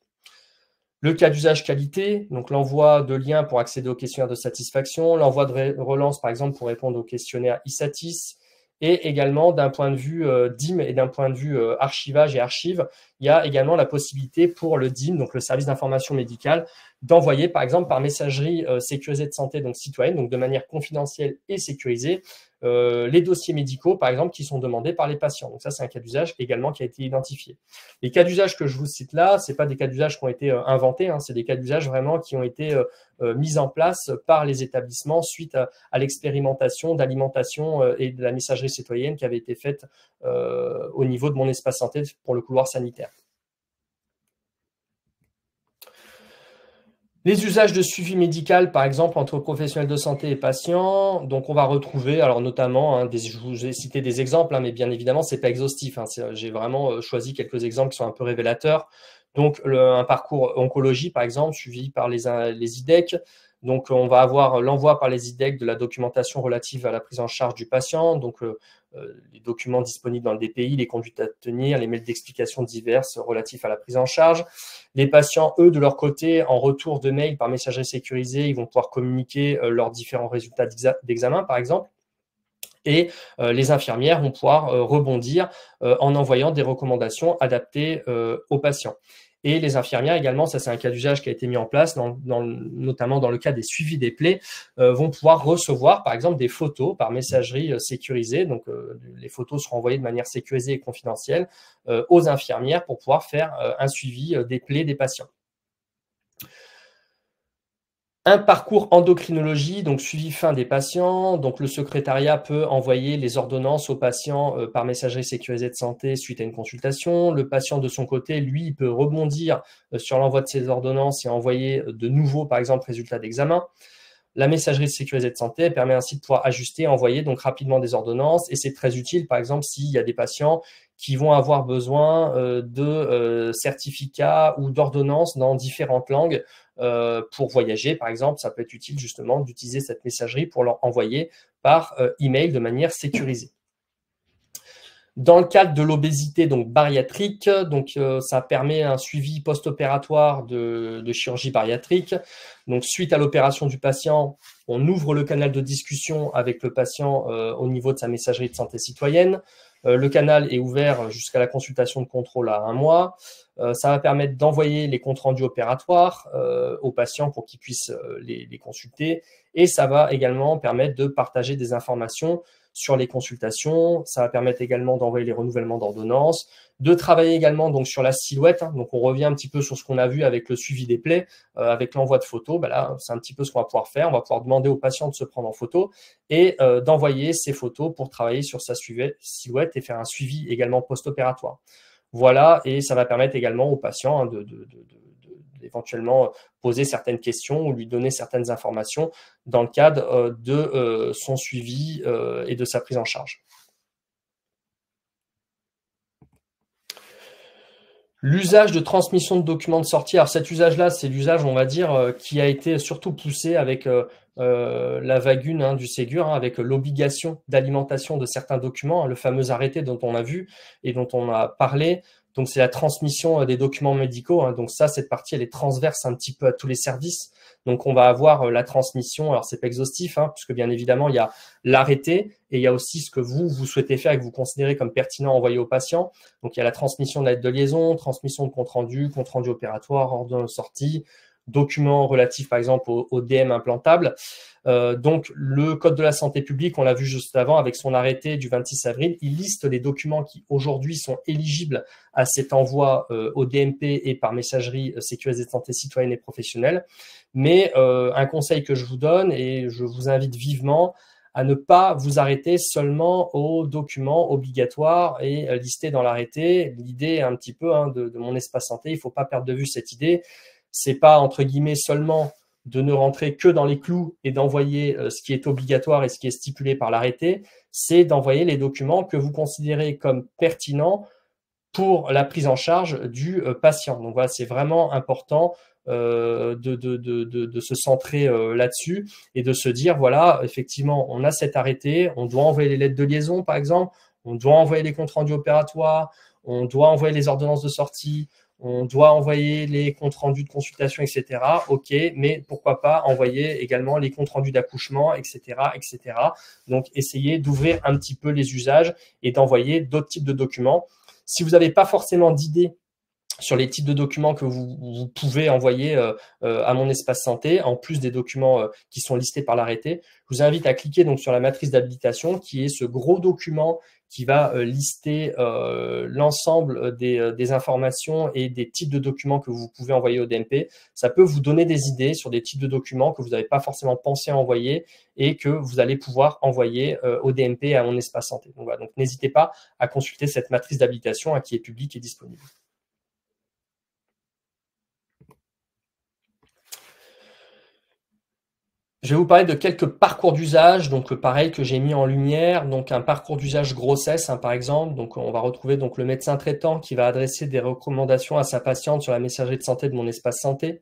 Le cas d'usage qualité, donc l'envoi de liens pour accéder au questionnaire de satisfaction, l'envoi de relance, par exemple, pour répondre au questionnaire ISATIS, et également d'un point de vue DIM et d'un point de vue archivage et archive, il y a également la possibilité pour le DIM, donc le service d'information médicale, d'envoyer, par exemple, par messagerie sécurisée de santé, donc citoyenne, donc de manière confidentielle et sécurisée, les dossiers médicaux, par exemple, qui sont demandés par les patients. Donc ça, c'est un cas d'usage également qui a été identifié. Les cas d'usage que je vous cite là, ce n'est pas des cas d'usage qui ont été inventés, c'est des cas d'usage vraiment qui ont été mis en place par les établissements suite à l'expérimentation d'alimentation et de la messagerie citoyenne qui avait été faite au niveau de Mon Espace Santé pour le couloir sanitaire. Les usages de suivi médical, par exemple, entre professionnels de santé et patients. Donc, on va retrouver, alors notamment, je vous ai cité des exemples, mais bien évidemment, ce n'est pas exhaustif. J'ai vraiment choisi quelques exemples qui sont un peu révélateurs. Donc, un parcours oncologie, par exemple, suivi par les IDEC. Donc, on va avoir l'envoi par les IDEC de la documentation relative à la prise en charge du patient, donc les documents disponibles dans le DPI, les conduites à tenir, les mails d'explications diverses relatifs à la prise en charge. Les patients, eux, de leur côté, en retour de mail par messagerie sécurisée, ils vont pouvoir communiquer leurs différents résultats d'examen, par exemple. Et les infirmières vont pouvoir rebondir en envoyant des recommandations adaptées aux patients. Et les infirmières également, ça c'est un cas d'usage qui a été mis en place, notamment dans le cas des suivis des plaies, vont pouvoir recevoir par exemple des photos par messagerie sécurisée. Donc les photos seront envoyées de manière sécurisée et confidentielle aux infirmières pour pouvoir faire un suivi des plaies des patients. Un parcours endocrinologie, donc suivi fin des patients. Donc le secrétariat peut envoyer les ordonnances aux patients par messagerie sécurisée de santé suite à une consultation. Le patient de son côté, lui, peut rebondir sur l'envoi de ces ordonnances et envoyer de nouveaux, par exemple, résultats d'examen. La messagerie sécurisée de santé permet ainsi de pouvoir ajuster, envoyer donc rapidement des ordonnances, et c'est très utile, par exemple, s'il y a des patients qui vont avoir besoin de certificats ou d'ordonnances dans différentes langues pour voyager, par exemple. Ça peut être utile justement d'utiliser cette messagerie pour leur envoyer par email de manière sécurisée. Dans le cadre de l'obésité donc bariatrique, donc ça permet un suivi post-opératoire de chirurgie bariatrique. Donc suite à l'opération du patient, on ouvre le canal de discussion avec le patient au niveau de sa messagerie de santé citoyenne. Le canal est ouvert jusqu'à la consultation de contrôle à 1 mois. Ça va permettre d'envoyer les comptes rendus opératoires aux patients pour qu'ils puissent les consulter. Et ça va également permettre de partager des informations sur les consultations. Ça va permettre également d'envoyer les renouvellements d'ordonnances, de travailler également donc sur la silhouette. Donc, on revient un petit peu sur ce qu'on a vu avec le suivi des plaies, avec l'envoi de photos. Ben là, c'est un petit peu ce qu'on va pouvoir faire. On va pouvoir demander au patient de se prendre en photo et d'envoyer ces photos pour travailler sur sa silhouette et faire un suivi également post-opératoire. Voilà, et ça va permettre également au patient d'éventuellement poser certaines questions ou lui donner certaines informations dans le cadre de son suivi et de sa prise en charge. L'usage de transmission de documents de sortie, alors cet usage-là, c'est l'usage, on va dire, qui a été surtout poussé avec la vague 1 du Ségur, avec l'obligation d'alimentation de certains documents, le fameux arrêté dont on a vu et dont on a parlé. Donc, c'est la transmission des documents médicaux. Donc ça, cette partie, elle est transverse un petit peu à tous les services. Donc, on va avoir la transmission. Alors, c'est pas exhaustif, puisque bien évidemment, il y a l'arrêté et il y a aussi ce que vous souhaitez faire et que vous considérez comme pertinent à envoyer au patient. Donc, il y a la transmission de la lettre de liaison, transmission de compte rendu opératoire, ordre de sortie, documents relatifs, par exemple, au DM implantable. Donc, le Code de la santé publique, on l'a vu juste avant avec son arrêté du 26 avril, il liste les documents qui aujourd'hui sont éligibles à cet envoi au DMP et par messagerie sécurisée de santé citoyenne et professionnelle. Mais un conseil que je vous donne, et je vous invite vivement à ne pas vous arrêter seulement aux documents obligatoires et listés dans l'arrêté. L'idée un petit peu de mon espace santé, il ne faut pas perdre de vue cette idée. C'est pas entre guillemets seulement de ne rentrer que dans les clous et d'envoyer ce qui est obligatoire et ce qui est stipulé par l'arrêté, c'est d'envoyer les documents que vous considérez comme pertinents pour la prise en charge du patient. Donc voilà, c'est vraiment important de se centrer là-dessus et de se dire, voilà, effectivement, on a cet arrêté, on doit envoyer les lettres de liaison, par exemple, on doit envoyer les comptes rendus opératoires, on doit envoyer les ordonnances de sortie, on doit envoyer les comptes rendus de consultation, etc. OK, mais pourquoi pas envoyer également les comptes rendus d'accouchement, etc., etc. Donc, essayez d'ouvrir un petit peu les usages et d'envoyer d'autres types de documents. Si vous n'avez pas forcément d'idée sur les types de documents que vous pouvez envoyer à mon espace santé, en plus des documents qui sont listés par l'arrêté, je vous invite à cliquer donc sur la matrice d'habilitation, qui est ce gros document qui va lister l'ensemble des informations et des types de documents que vous pouvez envoyer au DMP. Ça peut vous donner des idées sur des types de documents que vous n'avez pas forcément pensé à envoyer et que vous allez pouvoir envoyer au DMP et à mon espace santé. Donc, voilà, donc n'hésitez pas à consulter cette matrice d'habilitation qui est publique et disponible. Je vais vous parler de quelques parcours d'usage, donc pareil que j'ai mis en lumière, donc un parcours d'usage grossesse par exemple, donc on va retrouver donc le médecin traitant qui va adresser des recommandations à sa patiente sur la messagerie de santé de mon espace santé.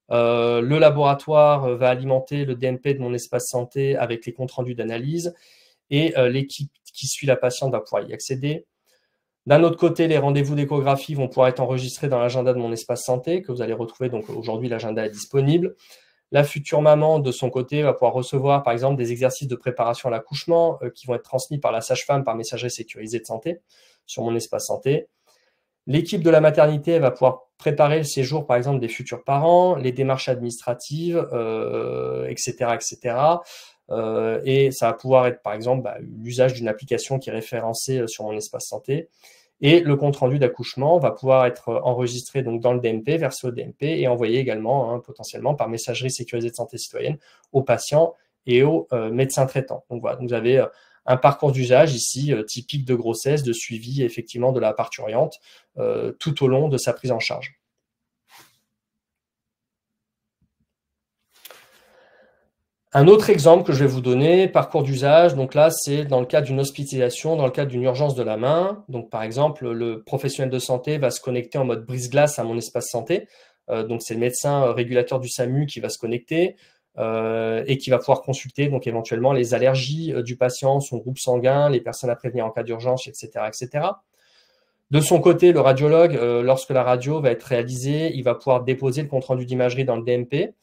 Le laboratoire va alimenter le DMP de mon espace santé avec les comptes rendus d'analyse et l'équipe qui suit la patiente va pouvoir y accéder. D'un autre côté, les rendez-vous d'échographie vont pouvoir être enregistrés dans l'agenda de mon espace santé que vous allez retrouver. Donc aujourd'hui, l'agenda est disponible. La future maman, de son côté, va pouvoir recevoir, par exemple, des exercices de préparation à l'accouchement qui vont être transmis par la sage-femme par messagerie sécurisée de santé sur mon espace santé. L'équipe de la maternité va pouvoir préparer le séjour, par exemple, des futurs parents, les démarches administratives, etc., etc. Et ça va pouvoir être, par exemple, l'usage d'une application qui est référencée sur mon espace santé. Et le compte-rendu d'accouchement va pouvoir être enregistré donc dans le DMP, versé au DMP et envoyé également potentiellement par messagerie sécurisée de santé citoyenne aux patients et aux médecins traitants. Donc voilà, vous avez un parcours d'usage ici typique de grossesse, de suivi effectivement de la parturiente tout au long de sa prise en charge. Un autre exemple que je vais vous donner, parcours d'usage, donc là c'est dans le cadre d'une hospitalisation, dans le cadre d'une urgence de la main. Donc par exemple, le professionnel de santé va se connecter en mode brise-glace à mon espace santé. Donc c'est le médecin régulateur du SAMU qui va se connecter et qui va pouvoir consulter donc éventuellement les allergies du patient, son groupe sanguin, les personnes à prévenir en cas d'urgence, etc., etc. De son côté, le radiologue, lorsque la radio va être réalisée, il va pouvoir déposer le compte-rendu d'imagerie dans le DMP,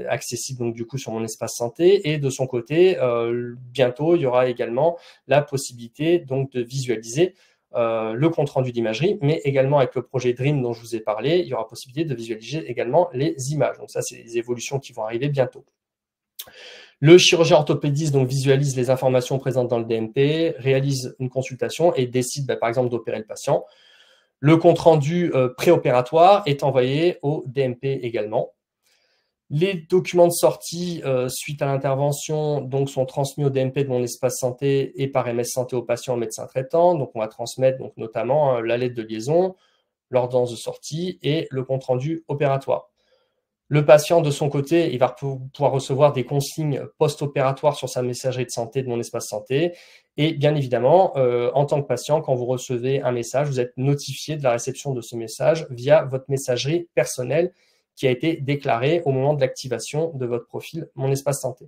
accessible donc du coup sur mon espace santé. Et de son côté, bientôt, il y aura également la possibilité donc de visualiser le compte-rendu d'imagerie, mais également avec le projet DREAM dont je vous ai parlé, il y aura possibilité de visualiser également les images. Donc ça, c'est des évolutions qui vont arriver bientôt. Le chirurgien orthopédiste donc visualise les informations présentes dans le DMP, réalise une consultation et décide par exemple d'opérer le patient. Le compte-rendu préopératoire est envoyé au DMP également. Les documents de sortie suite à l'intervention donc sont transmis au DMP de mon espace santé et par MS Santé au patient au médecin traitant. Donc on va transmettre donc, notamment la lettre de liaison, l'ordonnance de sortie et le compte-rendu opératoire. Le patient, de son côté, il va pouvoir recevoir des consignes post-opératoires sur sa messagerie de santé de mon espace santé. Et bien évidemment, en tant que patient, quand vous recevez un message, vous êtes notifié de la réception de ce message via votre messagerie personnelle qui a été déclarée au moment de l'activation de votre profil Mon Espace Santé.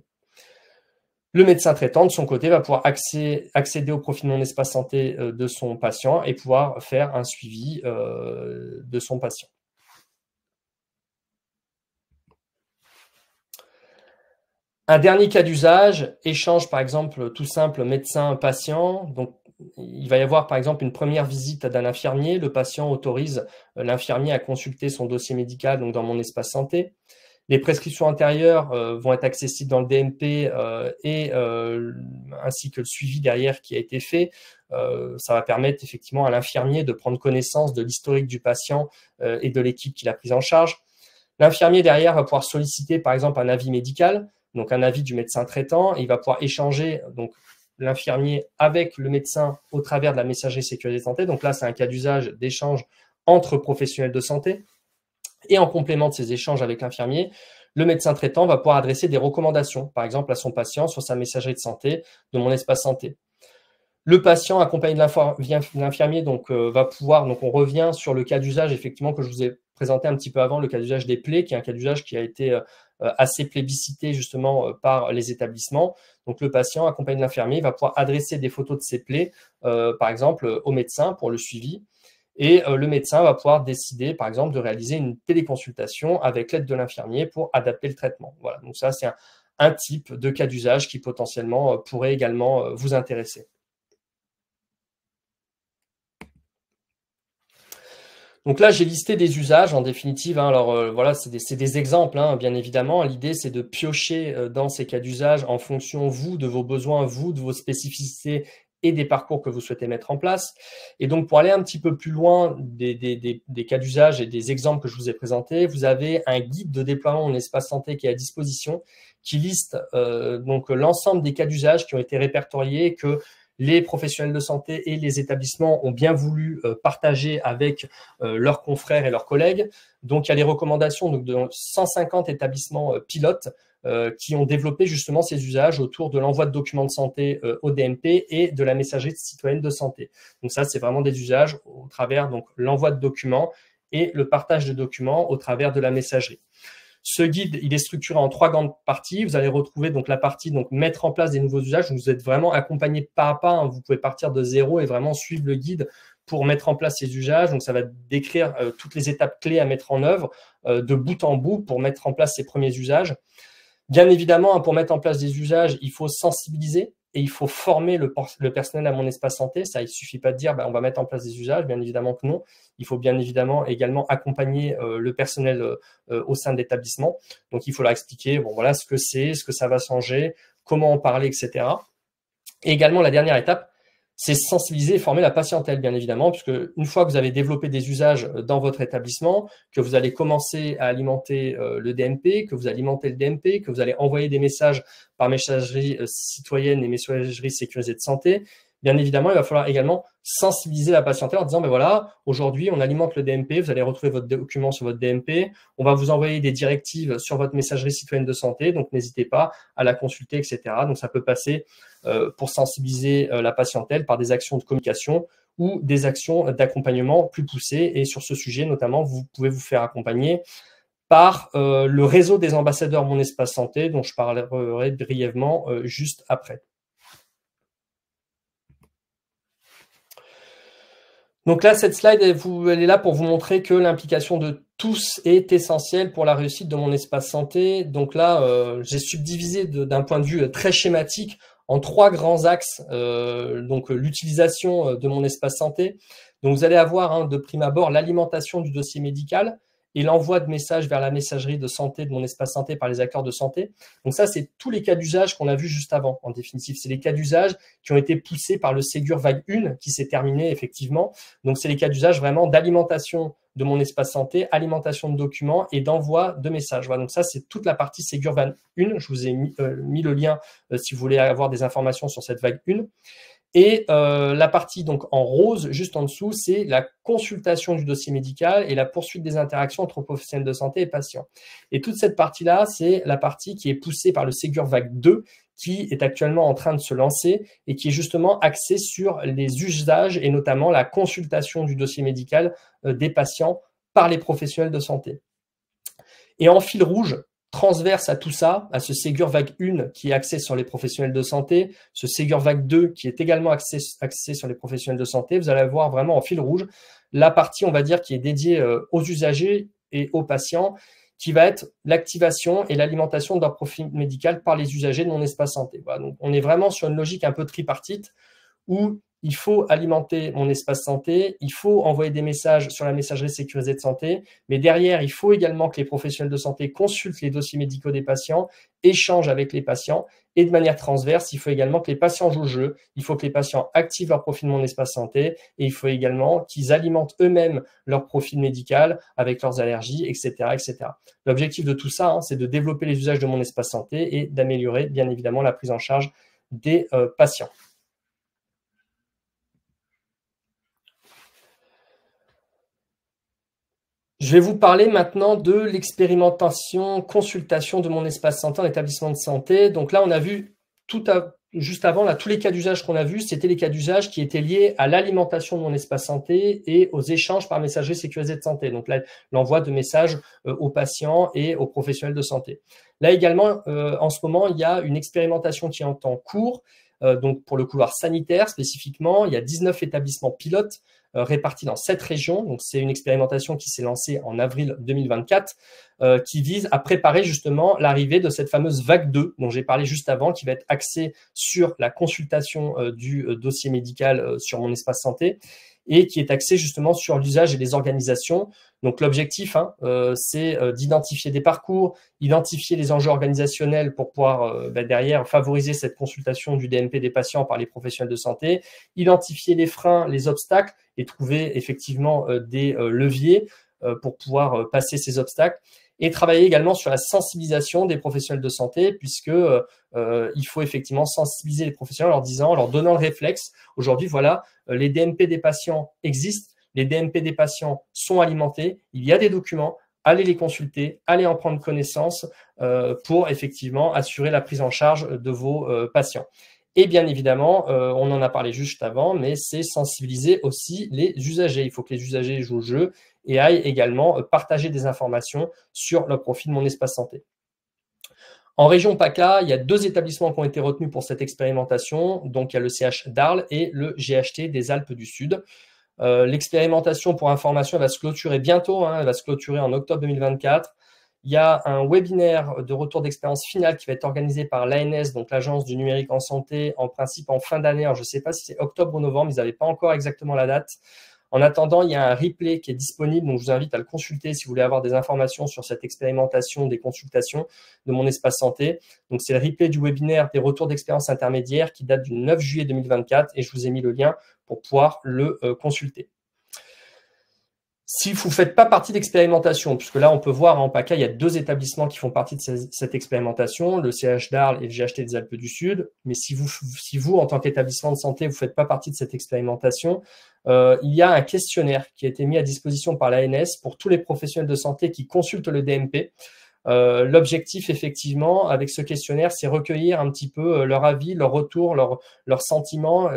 Le médecin traitant, de son côté, va pouvoir accéder au profil Mon Espace Santé de son patient et pouvoir faire un suivi de son patient. Un dernier cas d'usage, échange par exemple tout simple médecin-patient. Donc, il va y avoir par exemple une première visite d'un infirmier. Le patient autorise l'infirmier à consulter son dossier médical donc dans mon espace santé. Les prescriptions antérieures vont être accessibles dans le DMP ainsi que le suivi derrière qui a été fait. Ça va permettre effectivement à l'infirmier de prendre connaissance de l'historique du patient et de l'équipe qui l'a prise en charge. L'infirmier derrière va pouvoir solliciter par exemple un avis médical, donc un avis du médecin traitant, et il va pouvoir échanger donc l'infirmier avec le médecin au travers de la messagerie sécurisée de santé. Donc là, c'est un cas d'usage d'échange entre professionnels de santé. Et en complément de ces échanges avec l'infirmier, le médecin traitant va pouvoir adresser des recommandations, par exemple à son patient sur sa messagerie de santé de mon espace santé. Le patient accompagné de l'infirmier va pouvoir, donc on revient sur le cas d'usage effectivement que je vous ai présenté un petit peu avant, le cas d'usage des plaies, qui est un cas d'usage qui a été assez plébiscité justement par les établissements. Donc le patient accompagné de l'infirmier va pouvoir adresser des photos de ses plaies, par exemple au médecin pour le suivi. Et le médecin va pouvoir décider, par exemple, de réaliser une téléconsultation avec l'aide de l'infirmier pour adapter le traitement. Voilà, donc ça, c'est un type de cas d'usage qui potentiellement pourrait également vous intéresser. Donc là, j'ai listé des usages en définitive. Alors voilà, c'est des exemples, bien évidemment. L'idée, c'est de piocher dans ces cas d'usage en fonction, vous, de vos besoins, vous, de vos spécificités et des parcours que vous souhaitez mettre en place. Et donc, pour aller un petit peu plus loin des cas d'usage et des exemples que je vous ai présentés, vous avez un guide de déploiement en espace santé qui est à disposition, qui liste donc l'ensemble des cas d'usage qui ont été répertoriés, que les professionnels de santé et les établissements ont bien voulu partager avec leurs confrères et leurs collègues. Donc, il y a les recommandations donc, de 150 établissements pilotes qui ont développé justement ces usages autour de l'envoi de documents de santé au DMP et de la messagerie citoyenne de santé. Donc ça, c'est vraiment des usages au travers donc l'envoi de documents et le partage de documents au travers de la messagerie. Ce guide, il est structuré en 3 grandes parties. Vous allez retrouver donc la partie donc mettre en place des nouveaux usages. Vous êtes vraiment accompagné pas à pas, hein. Vous pouvez partir de zéro et vraiment suivre le guide pour mettre en place ces usages. Donc, ça va décrire toutes les étapes clés à mettre en œuvre de bout en bout pour mettre en place ces premiers usages. Bien évidemment, hein, pour mettre en place des usages, il faut sensibiliser et il faut former le personnel à mon espace santé. Ça, il suffit pas de dire on va mettre en place des usages, bien évidemment que non. Il faut bien évidemment également accompagner le personnel au sein de l'établissement. Donc, il faut leur expliquer voilà ce que c'est, ce que ça va changer, comment en parler, etc. Et également, la dernière étape, c'est sensibiliser et former la patientèle, bien évidemment, puisque une fois que vous avez développé des usages dans votre établissement, que vous allez commencer à alimenter le DMP, que vous alimentez le DMP, que vous allez envoyer des messages par messagerie citoyenne et messagerie sécurisée de santé, bien évidemment, il va falloir également sensibiliser la patientèle en disant, voilà, aujourd'hui, on alimente le DMP, vous allez retrouver votre document sur votre DMP, on va vous envoyer des directives sur votre messagerie citoyenne de santé, donc n'hésitez pas à la consulter, etc. Donc, ça peut passer pour sensibiliser la patientèle par des actions de communication ou des actions d'accompagnement plus poussées. Et sur ce sujet, notamment, vous pouvez vous faire accompagner par le réseau des ambassadeurs Mon Espace Santé, dont je parlerai brièvement juste après. Donc là, cette slide, elle est là pour vous montrer que l'implication de tous est essentielle pour la réussite de mon espace santé. Donc là, j'ai subdivisé d'un point de vue très schématique en 3 grands axes, donc l'utilisation de mon espace santé. Donc vous allez avoir de prime abord l'alimentation du dossier médical et l'envoi de messages vers la messagerie de santé de mon espace santé par les acteurs de santé. Donc ça, c'est tous les cas d'usage qu'on a vus juste avant, en définitive. C'est les cas d'usage qui ont été poussés par le Ségur vague 1 qui s'est terminé effectivement. Donc c'est les cas d'usage vraiment d'alimentation de mon espace santé, alimentation de documents et d'envoi de messages. Voilà, donc ça, c'est toute la partie Ségur vague 1. Je vous ai mis le lien si vous voulez avoir des informations sur cette vague 1. Et la partie donc en rose, juste en dessous, c'est la consultation du dossier médical et la poursuite des interactions entre professionnels de santé et patients. Et toute cette partie-là, c'est la partie qui est poussée par le Ségur vague 2, qui est actuellement en train de se lancer et qui est justement axée sur les usages et notamment la consultation du dossier médical des patients par les professionnels de santé. Et en fil rouge, transverse à tout ça, à ce Ségur vague 1 qui est axé sur les professionnels de santé, ce Ségur vague 2 qui est également axé sur les professionnels de santé, vous allez voir vraiment en fil rouge la partie, on va dire, qui est dédiée aux usagers et aux patients, qui va être l'activation et l'alimentation de leur profil médical par les usagers de mon espace santé. Voilà, donc on est vraiment sur une logique un peu tripartite où il faut alimenter mon espace santé, il faut envoyer des messages sur la messagerie sécurisée de santé, mais derrière, il faut également que les professionnels de santé consultent les dossiers médicaux des patients, échangent avec les patients, et de manière transverse, il faut également que les patients jouent le jeu, il faut que les patients activent leur profil Mon Espace Santé, et il faut également qu'ils alimentent eux-mêmes leur profil médical avec leurs allergies, etc. etc. L'objectif de tout ça, c'est de développer les usages de Mon Espace Santé et d'améliorer, bien évidemment, la prise en charge des patients. Je vais vous parler maintenant de l'expérimentation, consultation de mon espace santé en établissement de santé. Donc là, on a vu juste avant, là, tous les cas d'usage qu'on a vus, c'était les cas d'usage qui étaient liés à l'alimentation de mon espace santé et aux échanges par messagerie sécurisée de santé. Donc là, l'envoi de messages aux patients et aux professionnels de santé. Là également, en ce moment, il y a une expérimentation qui est en cours. Donc pour le couloir sanitaire spécifiquement, il y a 19 établissements pilotes répartis dans 7 régions. Donc c'est une expérimentation qui s'est lancée en avril 2024 qui vise à préparer justement l'arrivée de cette fameuse vague 2 dont j'ai parlé juste avant, qui va être axée sur la consultation du dossier médical sur mon espace santé et qui est axée justement sur l'usage et les organisations. Donc l'objectif, c'est d'identifier des parcours, identifier les enjeux organisationnels pour pouvoir derrière favoriser cette consultation du DMP des patients par les professionnels de santé, identifier les freins, les obstacles et trouver effectivement des leviers pour pouvoir passer ces obstacles, et travailler également sur la sensibilisation des professionnels de santé, puisque il faut effectivement sensibiliser les professionnels en leur donnant le réflexe. Aujourd'hui, voilà, les DMP des patients existent, les DMP des patients sont alimentés, il y a des documents, allez les consulter, allez en prendre connaissance pour effectivement assurer la prise en charge de vos patients. Et bien évidemment, on en a parlé juste avant, mais c'est sensibiliser aussi les usagers. Il faut que les usagers jouent le jeu et aillent également partager des informations sur le profil Mon Espace Santé. En région PACA, il y a 2 établissements qui ont été retenus pour cette expérimentation. Donc, il y a le CH d'Arles et le GHT des Alpes du Sud. L'expérimentation, pour information, elle va se clôturer bientôt. Elle va se clôturer en octobre 2024. Il y a un webinaire de retour d'expérience finale qui va être organisé par l'ANS, donc l'Agence du numérique en santé, en principe en fin d'année. Alors, je ne sais pas si c'est octobre ou novembre, ils n'avaient pas encore exactement la date. En attendant, il y a un replay qui est disponible, donc je vous invite à le consulter si vous voulez avoir des informations sur cette expérimentation des consultations de Mon Espace Santé. Donc, c'est le replay du webinaire des retours d'expérience intermédiaires qui date du 9 juillet 2024 et je vous ai mis le lien pour pouvoir le consulter. Si vous ne faites pas partie d'expérimentation, puisque là, on peut voir en PACA, il y a 2 établissements qui font partie de cette expérimentation, le CH d'Arles et le GHT des Alpes du Sud. Mais si vous en tant qu'établissement de santé, vous ne faites pas partie de cette expérimentation, il y a un questionnaire qui a été mis à disposition par l'ANS pour tous les professionnels de santé qui consultent le DMP. L'objectif, effectivement, avec ce questionnaire, c'est recueillir un petit peu leur avis, leur retour, leurs sentiments,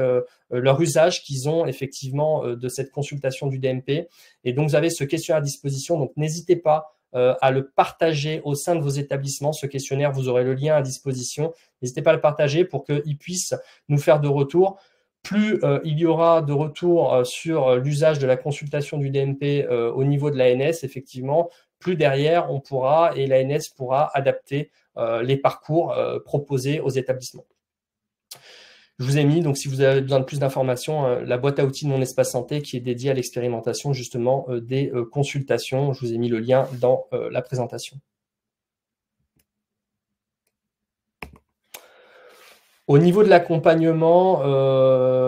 leur usage qu'ils ont effectivement de cette consultation du DMP. Et donc, vous avez ce questionnaire à disposition. Donc, n'hésitez pas à le partager au sein de vos établissements. Ce questionnaire, vous aurez le lien à disposition. N'hésitez pas à le partager pour qu'il puisse nous faire de retour. Plus il y aura de retours sur l'usage de la consultation du DMP au niveau de l'ANS, effectivement, plus derrière, on pourra et l'ANS pourra adapter les parcours proposés aux établissements. Je vous ai mis, donc si vous avez besoin de plus d'informations, la boîte à outils de Mon Espace Santé qui est dédiée à l'expérimentation justement des consultations. Je vous ai mis le lien dans la présentation. Au niveau de l'accompagnement,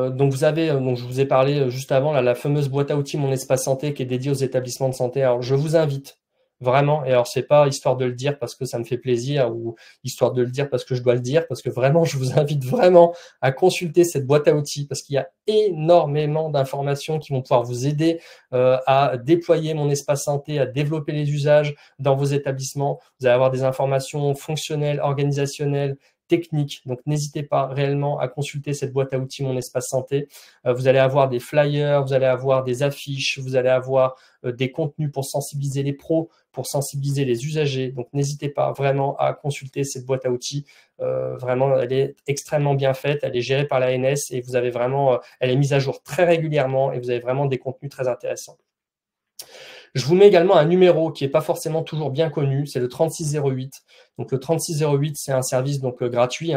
donc je vous ai parlé juste avant, la fameuse boîte à outils Mon Espace Santé qui est dédiée aux établissements de santé. Alors, je vous invite vraiment, et alors c'est pas histoire de le dire parce que ça me fait plaisir ou histoire de le dire parce que je dois le dire, parce que vraiment, je vous invite vraiment à consulter cette boîte à outils parce qu'il y a énormément d'informations qui vont pouvoir vous aider à déployer Mon Espace Santé, à développer les usages dans vos établissements. Vous allez avoir des informations fonctionnelles, organisationnelles, technique. Donc, n'hésitez pas réellement à consulter cette boîte à outils Mon Espace Santé. Vous allez avoir des flyers, vous allez avoir des affiches, vous allez avoir des contenus pour sensibiliser les pros, pour sensibiliser les usagers. Donc, n'hésitez pas vraiment à consulter cette boîte à outils. Vraiment, elle est extrêmement bien faite. Elle est gérée par l'ANS et vous avez vraiment, elle est mise à jour très régulièrement et vous avez vraiment des contenus très intéressants. Je vous mets également un numéro qui n'est pas forcément toujours bien connu, c'est le 3608. Donc le 3608, c'est un service donc gratuit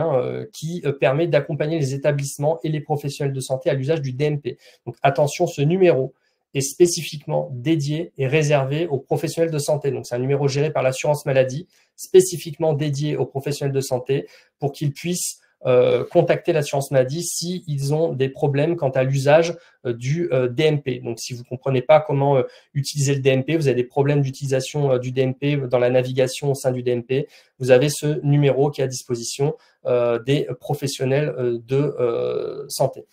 qui permet d'accompagner les établissements et les professionnels de santé à l'usage du DMP. Donc attention, ce numéro est spécifiquement dédié et réservé aux professionnels de santé. Donc c'est un numéro géré par l'assurance maladie, spécifiquement dédié aux professionnels de santé pour qu'ils puissent contacter l'assurance maladie s'ils ont des problèmes quant à l'usage du DMP. Donc, si vous ne comprenez pas comment utiliser le DMP, vous avez des problèmes d'utilisation du DMP dans la navigation au sein du DMP, vous avez ce numéro qui est à disposition des professionnels de santé.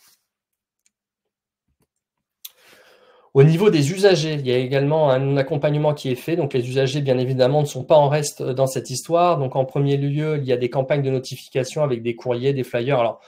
Au niveau des usagers, il y a également un accompagnement qui est fait. Donc, les usagers, bien évidemment, ne sont pas en reste dans cette histoire. Donc, en premier lieu, il y a des campagnes de notification avec des courriers, des flyers. Alors,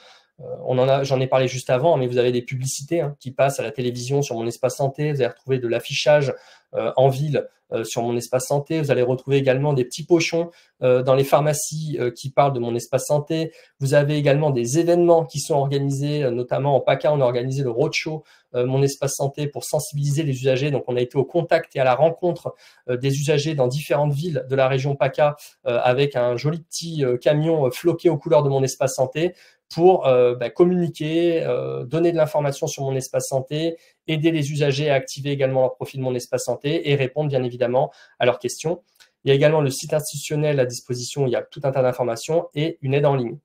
j'en ai parlé juste avant, mais vous avez des publicités qui passent à la télévision sur Mon Espace Santé. Vous allez retrouver de l'affichage en ville sur Mon Espace Santé. Vous allez retrouver également des petits pochons dans les pharmacies qui parlent de Mon Espace Santé. Vous avez également des événements qui sont organisés, notamment en PACA, on a organisé le roadshow Mon Espace Santé pour sensibiliser les usagers. Donc, on a été au contact et à la rencontre des usagers dans différentes villes de la région PACA avec un joli petit camion floqué aux couleurs de Mon Espace Santé pour communiquer, donner de l'information sur Mon Espace Santé, aider les usagers à activer également leur profil Mon Espace Santé et répondre bien évidemment à leurs questions. Il y a également le site institutionnel à disposition, il y a tout un tas d'informations et une aide en ligne.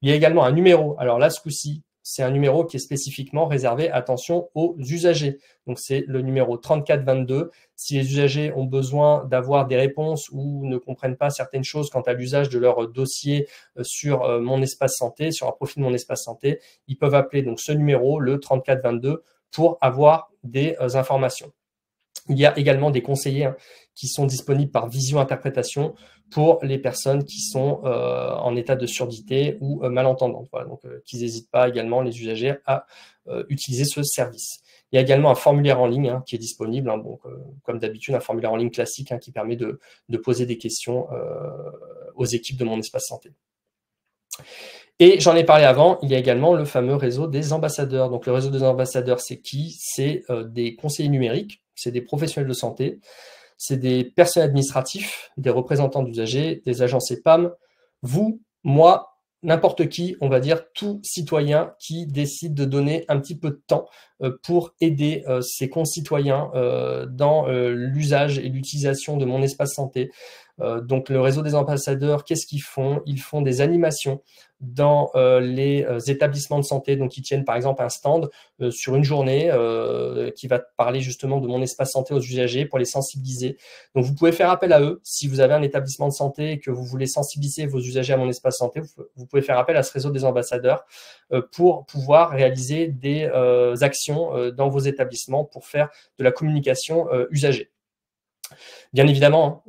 Il y a également un numéro, alors là ce coup-ci, c'est un numéro qui est spécifiquement réservé, attention, aux usagers. Donc, c'est le numéro 3422. Si les usagers ont besoin d'avoir des réponses ou ne comprennent pas certaines choses quant à l'usage de leur dossier sur Mon Espace Santé, sur un profil Mon Espace Santé, ils peuvent appeler donc ce numéro, le 3422, pour avoir des informations. Il y a également des conseillers qui sont disponibles par visio-interprétation pour les personnes qui sont en état de surdité ou malentendantes. Voilà, donc qu'ils n'hésitent pas également, les usagers, à utiliser ce service. Il y a également un formulaire en ligne qui est disponible, donc, comme d'habitude, un formulaire en ligne classique qui permet de poser des questions aux équipes de Mon Espace Santé. Et j'en ai parlé avant, il y a également le fameux réseau des ambassadeurs. Donc le réseau des ambassadeurs, c'est qui? C'est des conseillers numériques, c'est des professionnels de santé, c'est des personnels administratifs, des représentants d'usagers, des agents CEPAM, vous, moi, n'importe qui, on va dire tout citoyen qui décide de donner un petit peu de temps pour aider ses concitoyens dans l'usage et l'utilisation de Mon Espace Santé. Donc le réseau des ambassadeurs, qu'est-ce qu'ils font? Ils font des animations dans les établissements de santé, donc ils tiennent par exemple un stand sur une journée qui va parler justement de Mon Espace Santé aux usagers pour les sensibiliser. Donc vous pouvez faire appel à eux si vous avez un établissement de santé et que vous voulez sensibiliser vos usagers à Mon Espace Santé, vous pouvez faire appel à ce réseau des ambassadeurs pour pouvoir réaliser des actions dans vos établissements pour faire de la communication usagée. Bien évidemment,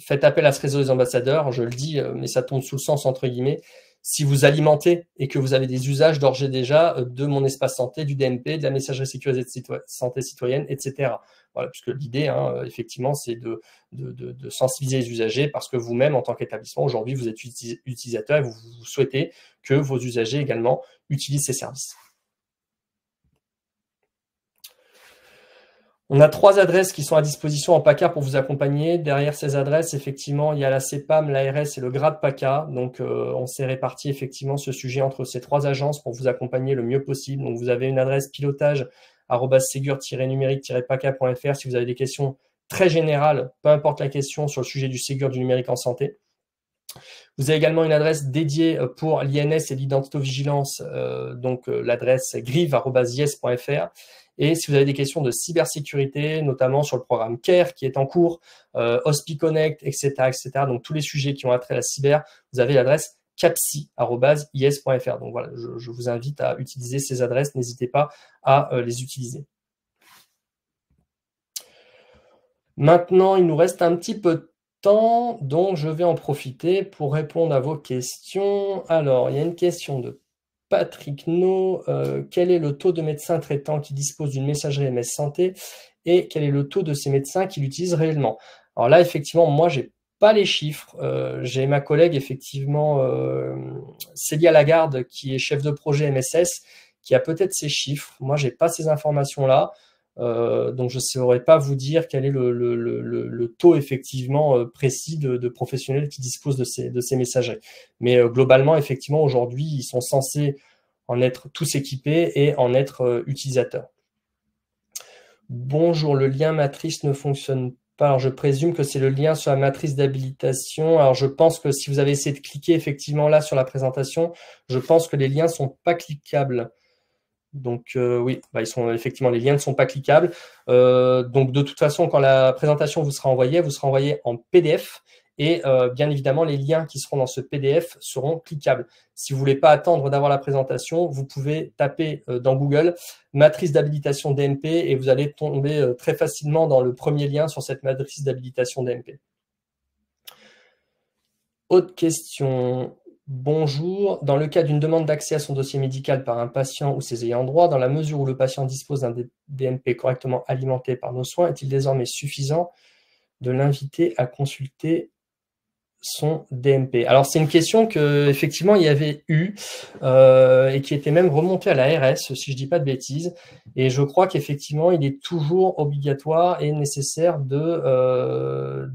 faites appel à ce réseau des ambassadeurs, je le dis, mais ça tombe sous le sens entre guillemets, si vous alimentez et que vous avez des usages d'ores et déjà de Mon Espace Santé, du DMP, de la messagerie sécurisée de santé citoyenne, etc. Voilà, puisque l'idée, effectivement, c'est de sensibiliser les usagers parce que vous-même, en tant qu'établissement, aujourd'hui, vous êtes utilisateur et vous souhaitez que vos usagers également utilisent ces services. On a 3 adresses qui sont à disposition en PACA pour vous accompagner. Derrière ces adresses, effectivement, il y a la CEPAM, l'ARS et le GRAD PACA. Donc, on s'est réparti effectivement ce sujet entre ces 3 agences pour vous accompagner le mieux possible. Donc, vous avez une adresse pilotage@ségur-numérique-paca.fr si vous avez des questions très générales, peu importe la question, sur le sujet du Ségur du numérique en santé. Vous avez également une adresse dédiée pour l'INS et l'identitovigilance, donc l'adresse grive@yes.fr. Et si vous avez des questions de cybersécurité, notamment sur le programme CARE qui est en cours, HospiConnect, etc., donc tous les sujets qui ont attrait à la cyber, vous avez l'adresse capsi@is.fr. Donc voilà, je vous invite à utiliser ces adresses, n'hésitez pas à les utiliser. Maintenant, il nous reste un petit peu de temps, donc je vais en profiter pour répondre à vos questions. Alors, il y a une question de Patrick No. Quel est le taux de médecins traitants qui disposent d'une messagerie MS Santé et quel est le taux de ces médecins qui l'utilisent réellement? Alors là, effectivement, moi, j'ai pas les chiffres. J'ai ma collègue, effectivement, Célia Lagarde, qui est chef de projet MSS, qui a peut-être ces chiffres. Moi, j'ai pas ces informations-là. Donc je ne saurais pas vous dire quel est le taux effectivement précis de professionnels qui disposent de ces messageries. Mais globalement, effectivement, aujourd'hui, ils sont censés en être tous équipés et en être utilisateurs. Bonjour, le lien matrice ne fonctionne pas. Alors je présume que c'est le lien sur la matrice d'habilitation. Alors je pense que si vous avez essayé de cliquer effectivement là sur la présentation, je pense que les liens ne sont pas cliquables. Donc oui, effectivement, les liens ne sont pas cliquables. Donc de toute façon, quand la présentation vous sera envoyée en PDF et bien évidemment, les liens qui seront dans ce PDF seront cliquables. Si vous ne voulez pas attendre d'avoir la présentation, vous pouvez taper dans Google matrice d'habilitation DMP et vous allez tomber très facilement dans le premier lien sur cette matrice d'habilitation DMP. Autre question. Bonjour, dans le cas d'une demande d'accès à son dossier médical par un patient ou ses ayants droit, dans la mesure où le patient dispose d'un DMP correctement alimenté par nos soins, est-il désormais suffisant de l'inviter à consulter son DMP? Alors c'est une question que effectivement il y avait eu et qui était même remontée à la RS, si je ne dis pas de bêtises, et je crois qu'effectivement il est toujours obligatoire et nécessaire de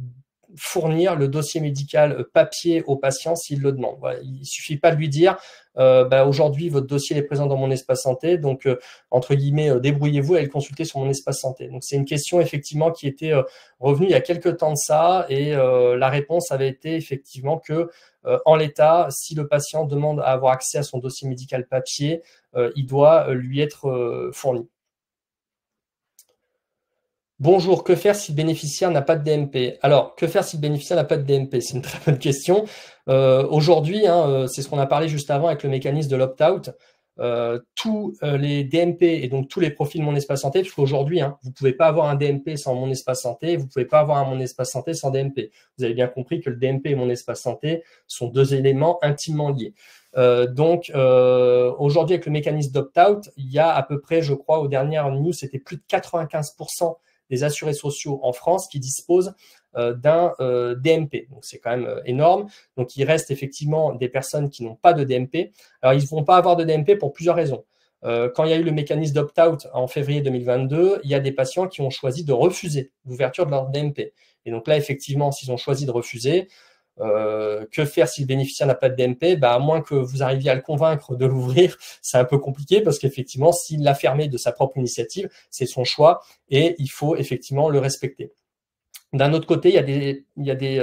fournir le dossier médical papier au patient s'il le demande. Voilà, il ne suffit pas de lui dire aujourd'hui votre dossier est présent dans Mon Espace Santé, donc entre guillemets débrouillez-vous à le consulter sur Mon Espace Santé. Donc c'est une question effectivement qui était revenue il y a quelques temps de ça et la réponse avait été effectivement que en l'état, si le patient demande à avoir accès à son dossier médical papier, il doit lui être fourni. Bonjour, que faire si le bénéficiaire n'a pas de DMP? Alors, que faire si le bénéficiaire n'a pas de DMP? C'est une très bonne question. Aujourd'hui, c'est ce qu'on a parlé juste avant avec le mécanisme de l'opt-out. Tous les DMP et donc tous les profils Mon Espace Santé, parce qu'aujourd'hui, vous ne pouvez pas avoir un DMP sans Mon Espace Santé, vous ne pouvez pas avoir un Mon Espace Santé sans DMP. Vous avez bien compris que le DMP et Mon Espace Santé sont 2 éléments intimement liés. Aujourd'hui, avec le mécanisme d'opt-out, il y a à peu près, je crois, aux dernières news, c'était plus de 95% des assurés sociaux en France qui disposent d'un DMP. Donc, c'est quand même énorme. Donc, il reste effectivement des personnes qui n'ont pas de DMP. Alors, ils ne vont pas avoir de DMP pour plusieurs raisons. Quand il y a eu le mécanisme d'opt-out en février 2022, il y a des patients qui ont choisi de refuser l'ouverture de leur DMP. Et donc là, effectivement, s'ils ont choisi de refuser, que faire si le bénéficiaire n'a pas de DMP? À moins que vous arriviez à le convaincre de l'ouvrir, c'est un peu compliqué parce qu'effectivement, s'il l'a fermé de sa propre initiative, c'est son choix et il faut effectivement le respecter. D'un autre côté, il y a des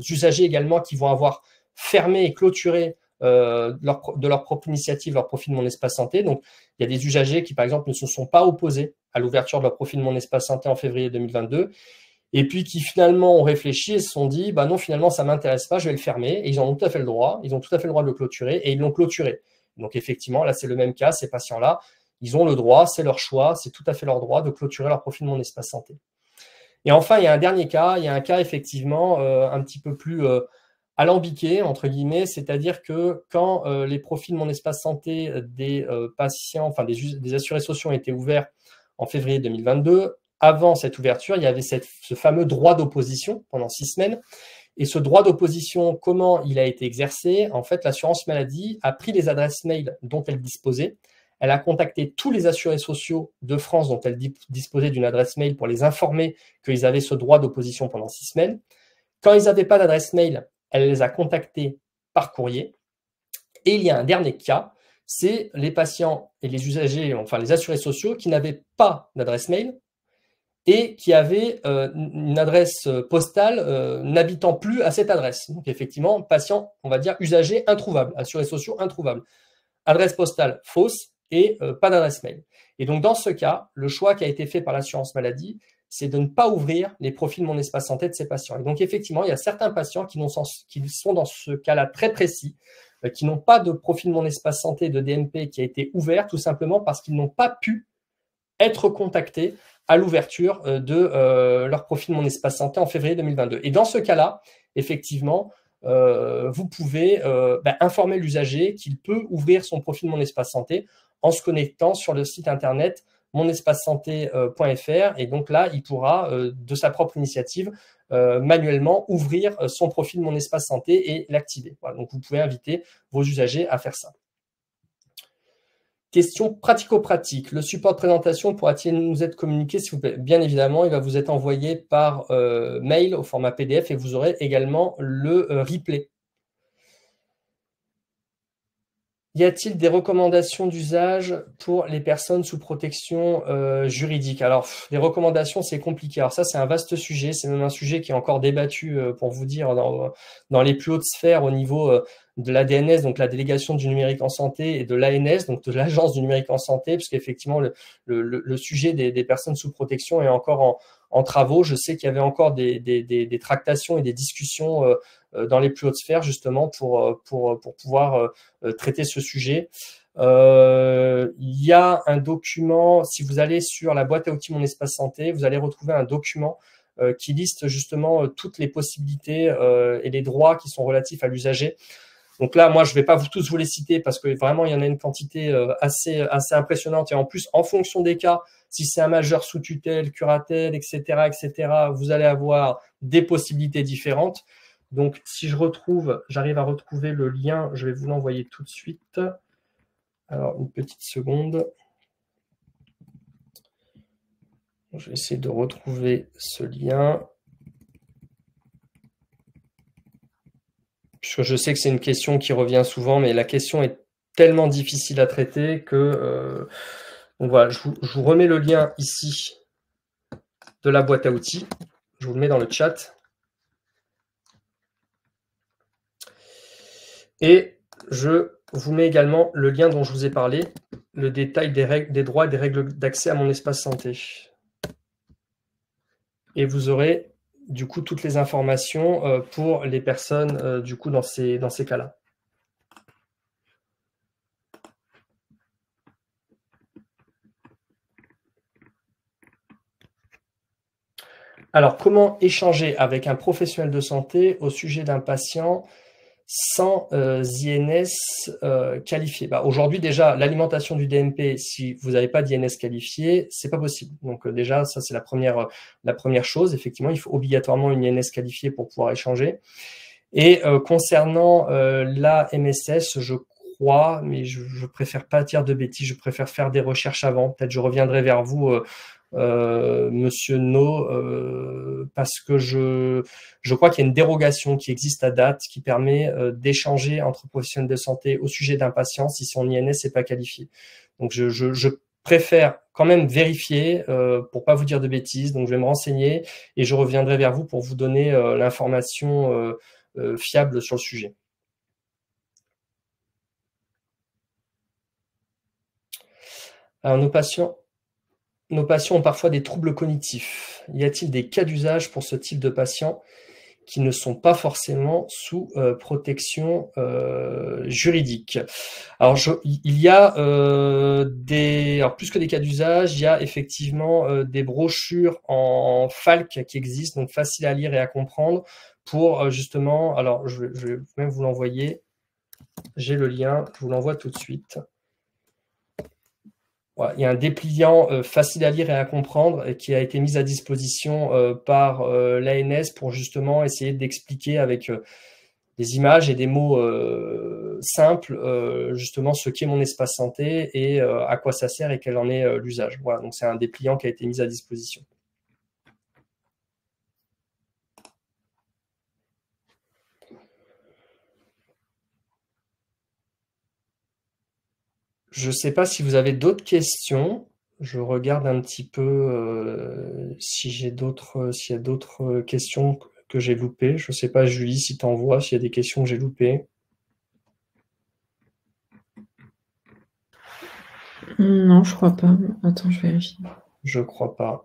usagers également qui vont avoir fermé et clôturé de leur propre initiative leur profil de Mon Espace Santé. Donc, il y a des usagers qui, par exemple, ne se sont pas opposés à l'ouverture de leur profil de Mon Espace Santé en février 2022 et puis qui finalement ont réfléchi et se sont dit non, finalement, ça ne m'intéresse pas, je vais le fermer. Et ils en ont tout à fait le droit. Ils ont tout à fait le droit de le clôturer et ils l'ont clôturé. Donc, effectivement, là, c'est le même cas. Ces patients-là, ils ont le droit, c'est leur choix, c'est tout à fait leur droit de clôturer leur profil de Mon Espace Santé. Et enfin, il y a un dernier cas, il y a un cas effectivement un petit peu plus alambiqué, entre guillemets, c'est-à-dire que quand les profils de Mon Espace Santé des patients, enfin des assurés sociaux ont été ouverts en février 2022, avant cette ouverture, il y avait ce fameux droit d'opposition pendant 6 semaines. Et ce droit d'opposition, comment il a été exercé? En fait, l'assurance maladie a pris les adresses mail dont elle disposait. Elle a contacté tous les assurés sociaux de France dont elle disposait d'une adresse mail pour les informer qu'ils avaient ce droit d'opposition pendant 6 semaines. Quand ils n'avaient pas d'adresse mail, elle les a contactés par courrier. Et il y a un dernier cas, c'est les patients et les usagers, enfin les assurés sociaux qui n'avaient pas d'adresse mail et qui avaient une adresse postale n'habitant plus à cette adresse. Donc effectivement, patient, on va dire, usager introuvable, assurés sociaux introuvables. Adresse postale fausse et pas d'adresse mail. Et donc dans ce cas, le choix qui a été fait par l'assurance maladie, c'est de ne pas ouvrir les profils Mon Espace Santé de ces patients. Et donc effectivement, il y a certains patients qui sont dans ce cas-là très précis, qui n'ont pas de profil Mon Espace Santé de DMP qui a été ouvert tout simplement parce qu'ils n'ont pas pu être contactés à l'ouverture de leur profil Mon Espace Santé en février 2022. Et dans ce cas-là, effectivement, vous pouvez informer l'usager qu'il peut ouvrir son profil Mon Espace Santé en se connectant sur le site internet monespacesanté.fr et donc là, il pourra, de sa propre initiative, manuellement ouvrir son profil Mon Espace Santé et l'activer. Voilà, donc vous pouvez inviter vos usagers à faire ça. Question pratico-pratique. Le support de présentation pourra-t-il nous être communiqué, s'il vous plaît? Bien évidemment, il va vous être envoyé par mail au format PDF et vous aurez également le replay. Y a-t-il des recommandations d'usage pour les personnes sous protection juridique? Alors, les recommandations, c'est compliqué. Alors ça, c'est un vaste sujet. C'est même un sujet qui est encore débattu, pour vous dire, dans les plus hautes sphères au niveau de l'ADNS, donc la délégation du numérique en santé, et de l'ANS, donc de l'agence du numérique en santé, puisqu'effectivement, le sujet des personnes sous protection est encore en travaux. Je sais qu'il y avait encore des tractations et des discussions dans les plus hautes sphères, justement, pour pouvoir traiter ce sujet. Il y a un document, si vous allez sur la boîte à outils Mon Espace Santé, vous allez retrouver un document qui liste justement toutes les possibilités et les droits qui sont relatifs à l'usager. Donc là, moi, je ne vais pas tous vous les citer parce que vraiment, il y en a une quantité assez impressionnante. Et en plus, en fonction des cas, si c'est un majeur sous tutelle, curatelle, etc., vous allez avoir des possibilités différentes. Donc, si j'arrive à retrouver le lien, je vais vous l'envoyer tout de suite. Alors, une petite seconde. Je vais essayer de retrouver ce lien. Puisque je sais que c'est une question qui revient souvent, mais la question est tellement difficile à traiter que... donc voilà, je vous remets le lien ici de la boîte à outils. Je vous le mets dans le chat. Et je vous mets également le lien dont je vous ai parlé, le détail des droits et des règles d'accès à Mon Espace Santé. Et vous aurez du coup toutes les informations pour les personnes du coup dans ces cas-là. Alors, comment échanger avec un professionnel de santé au sujet d'un patient sans INS qualifié. Aujourd'hui, déjà, l'alimentation du DMP, si vous n'avez pas d'INS qualifié, c'est pas possible. Donc déjà, ça c'est la première chose. Effectivement, il faut obligatoirement une INS qualifiée pour pouvoir échanger. Et concernant la MSS, je crois, mais je préfère pas dire de bêtises, je préfère faire des recherches avant. Peut-être je reviendrai vers vous, Monsieur No, parce que je crois qu'il y a une dérogation qui existe à date qui permet d'échanger entre professionnels de santé au sujet d'un patient si son INS n'est pas qualifié. Donc je préfère quand même vérifier pour pas vous dire de bêtises. Donc je vais me renseigner et je reviendrai vers vous pour vous donner l'information fiable sur le sujet. Alors nos patients ont parfois des troubles cognitifs. Y a-t-il des cas d'usage pour ce type de patients qui ne sont pas forcément sous protection juridique? Alors il y a alors plus que des cas d'usage, il y a effectivement des brochures en FALC qui existent, donc faciles à lire et à comprendre, pour justement, alors je vais même vous l'envoyer, j'ai le lien, je vous l'envoie tout de suite. Voilà, il y a un dépliant facile à lire et à comprendre et qui a été mis à disposition par l'ANS pour justement essayer d'expliquer avec des images et des mots simples justement ce qu'est mon espace santé et à quoi ça sert et quel en est l'usage. Voilà, donc c'est un dépliant qui a été mis à disposition. Je ne sais pas si vous avez d'autres questions. Je regarde un petit peu s'il y a d'autres questions que j'ai loupées. Je ne sais pas, Julie, si tu en vois, s'il y a des questions que j'ai loupées. Non, je crois pas. Attends, je vérifie. Je crois pas.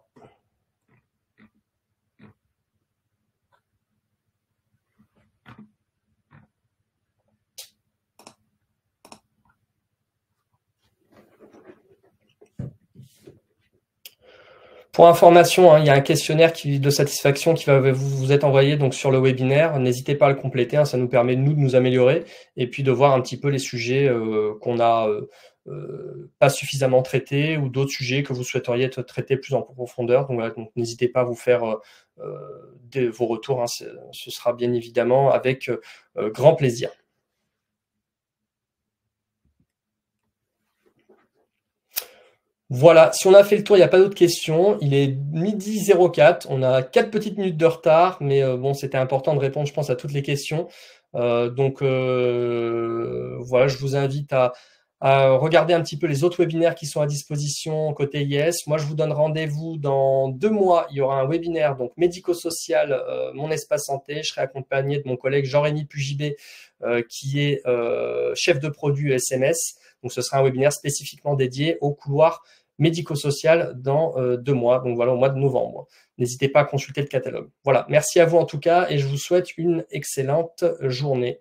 Pour information, il y a un questionnaire de satisfaction qui va vous être envoyé donc sur le webinaire. N'hésitez pas à le compléter, ça nous permet de nous améliorer et puis de voir un petit peu les sujets qu'on a pas suffisamment traités ou d'autres sujets que vous souhaiteriez traiter plus en profondeur. Donc, voilà, donc n'hésitez pas à vous faire vos retours. Ce sera bien évidemment avec grand plaisir. Voilà, si on a fait le tour, il n'y a pas d'autres questions. Il est 12h04, on a 4 petites minutes de retard, mais bon, c'était important de répondre, je pense, à toutes les questions. Donc voilà, je vous invite à regarder un petit peu les autres webinaires qui sont à disposition côté IS. Moi, je vous donne rendez-vous dans 2 mois. Il y aura un webinaire donc médico-social, mon espace santé. Je serai accompagné de mon collègue Jean-Rémy Pugibé, qui est chef de produit SMS. Donc, ce sera un webinaire spécifiquement dédié au couloir médico-social dans 2 mois, donc voilà, au mois de novembre. N'hésitez pas à consulter le catalogue. Voilà, merci à vous en tout cas et je vous souhaite une excellente journée.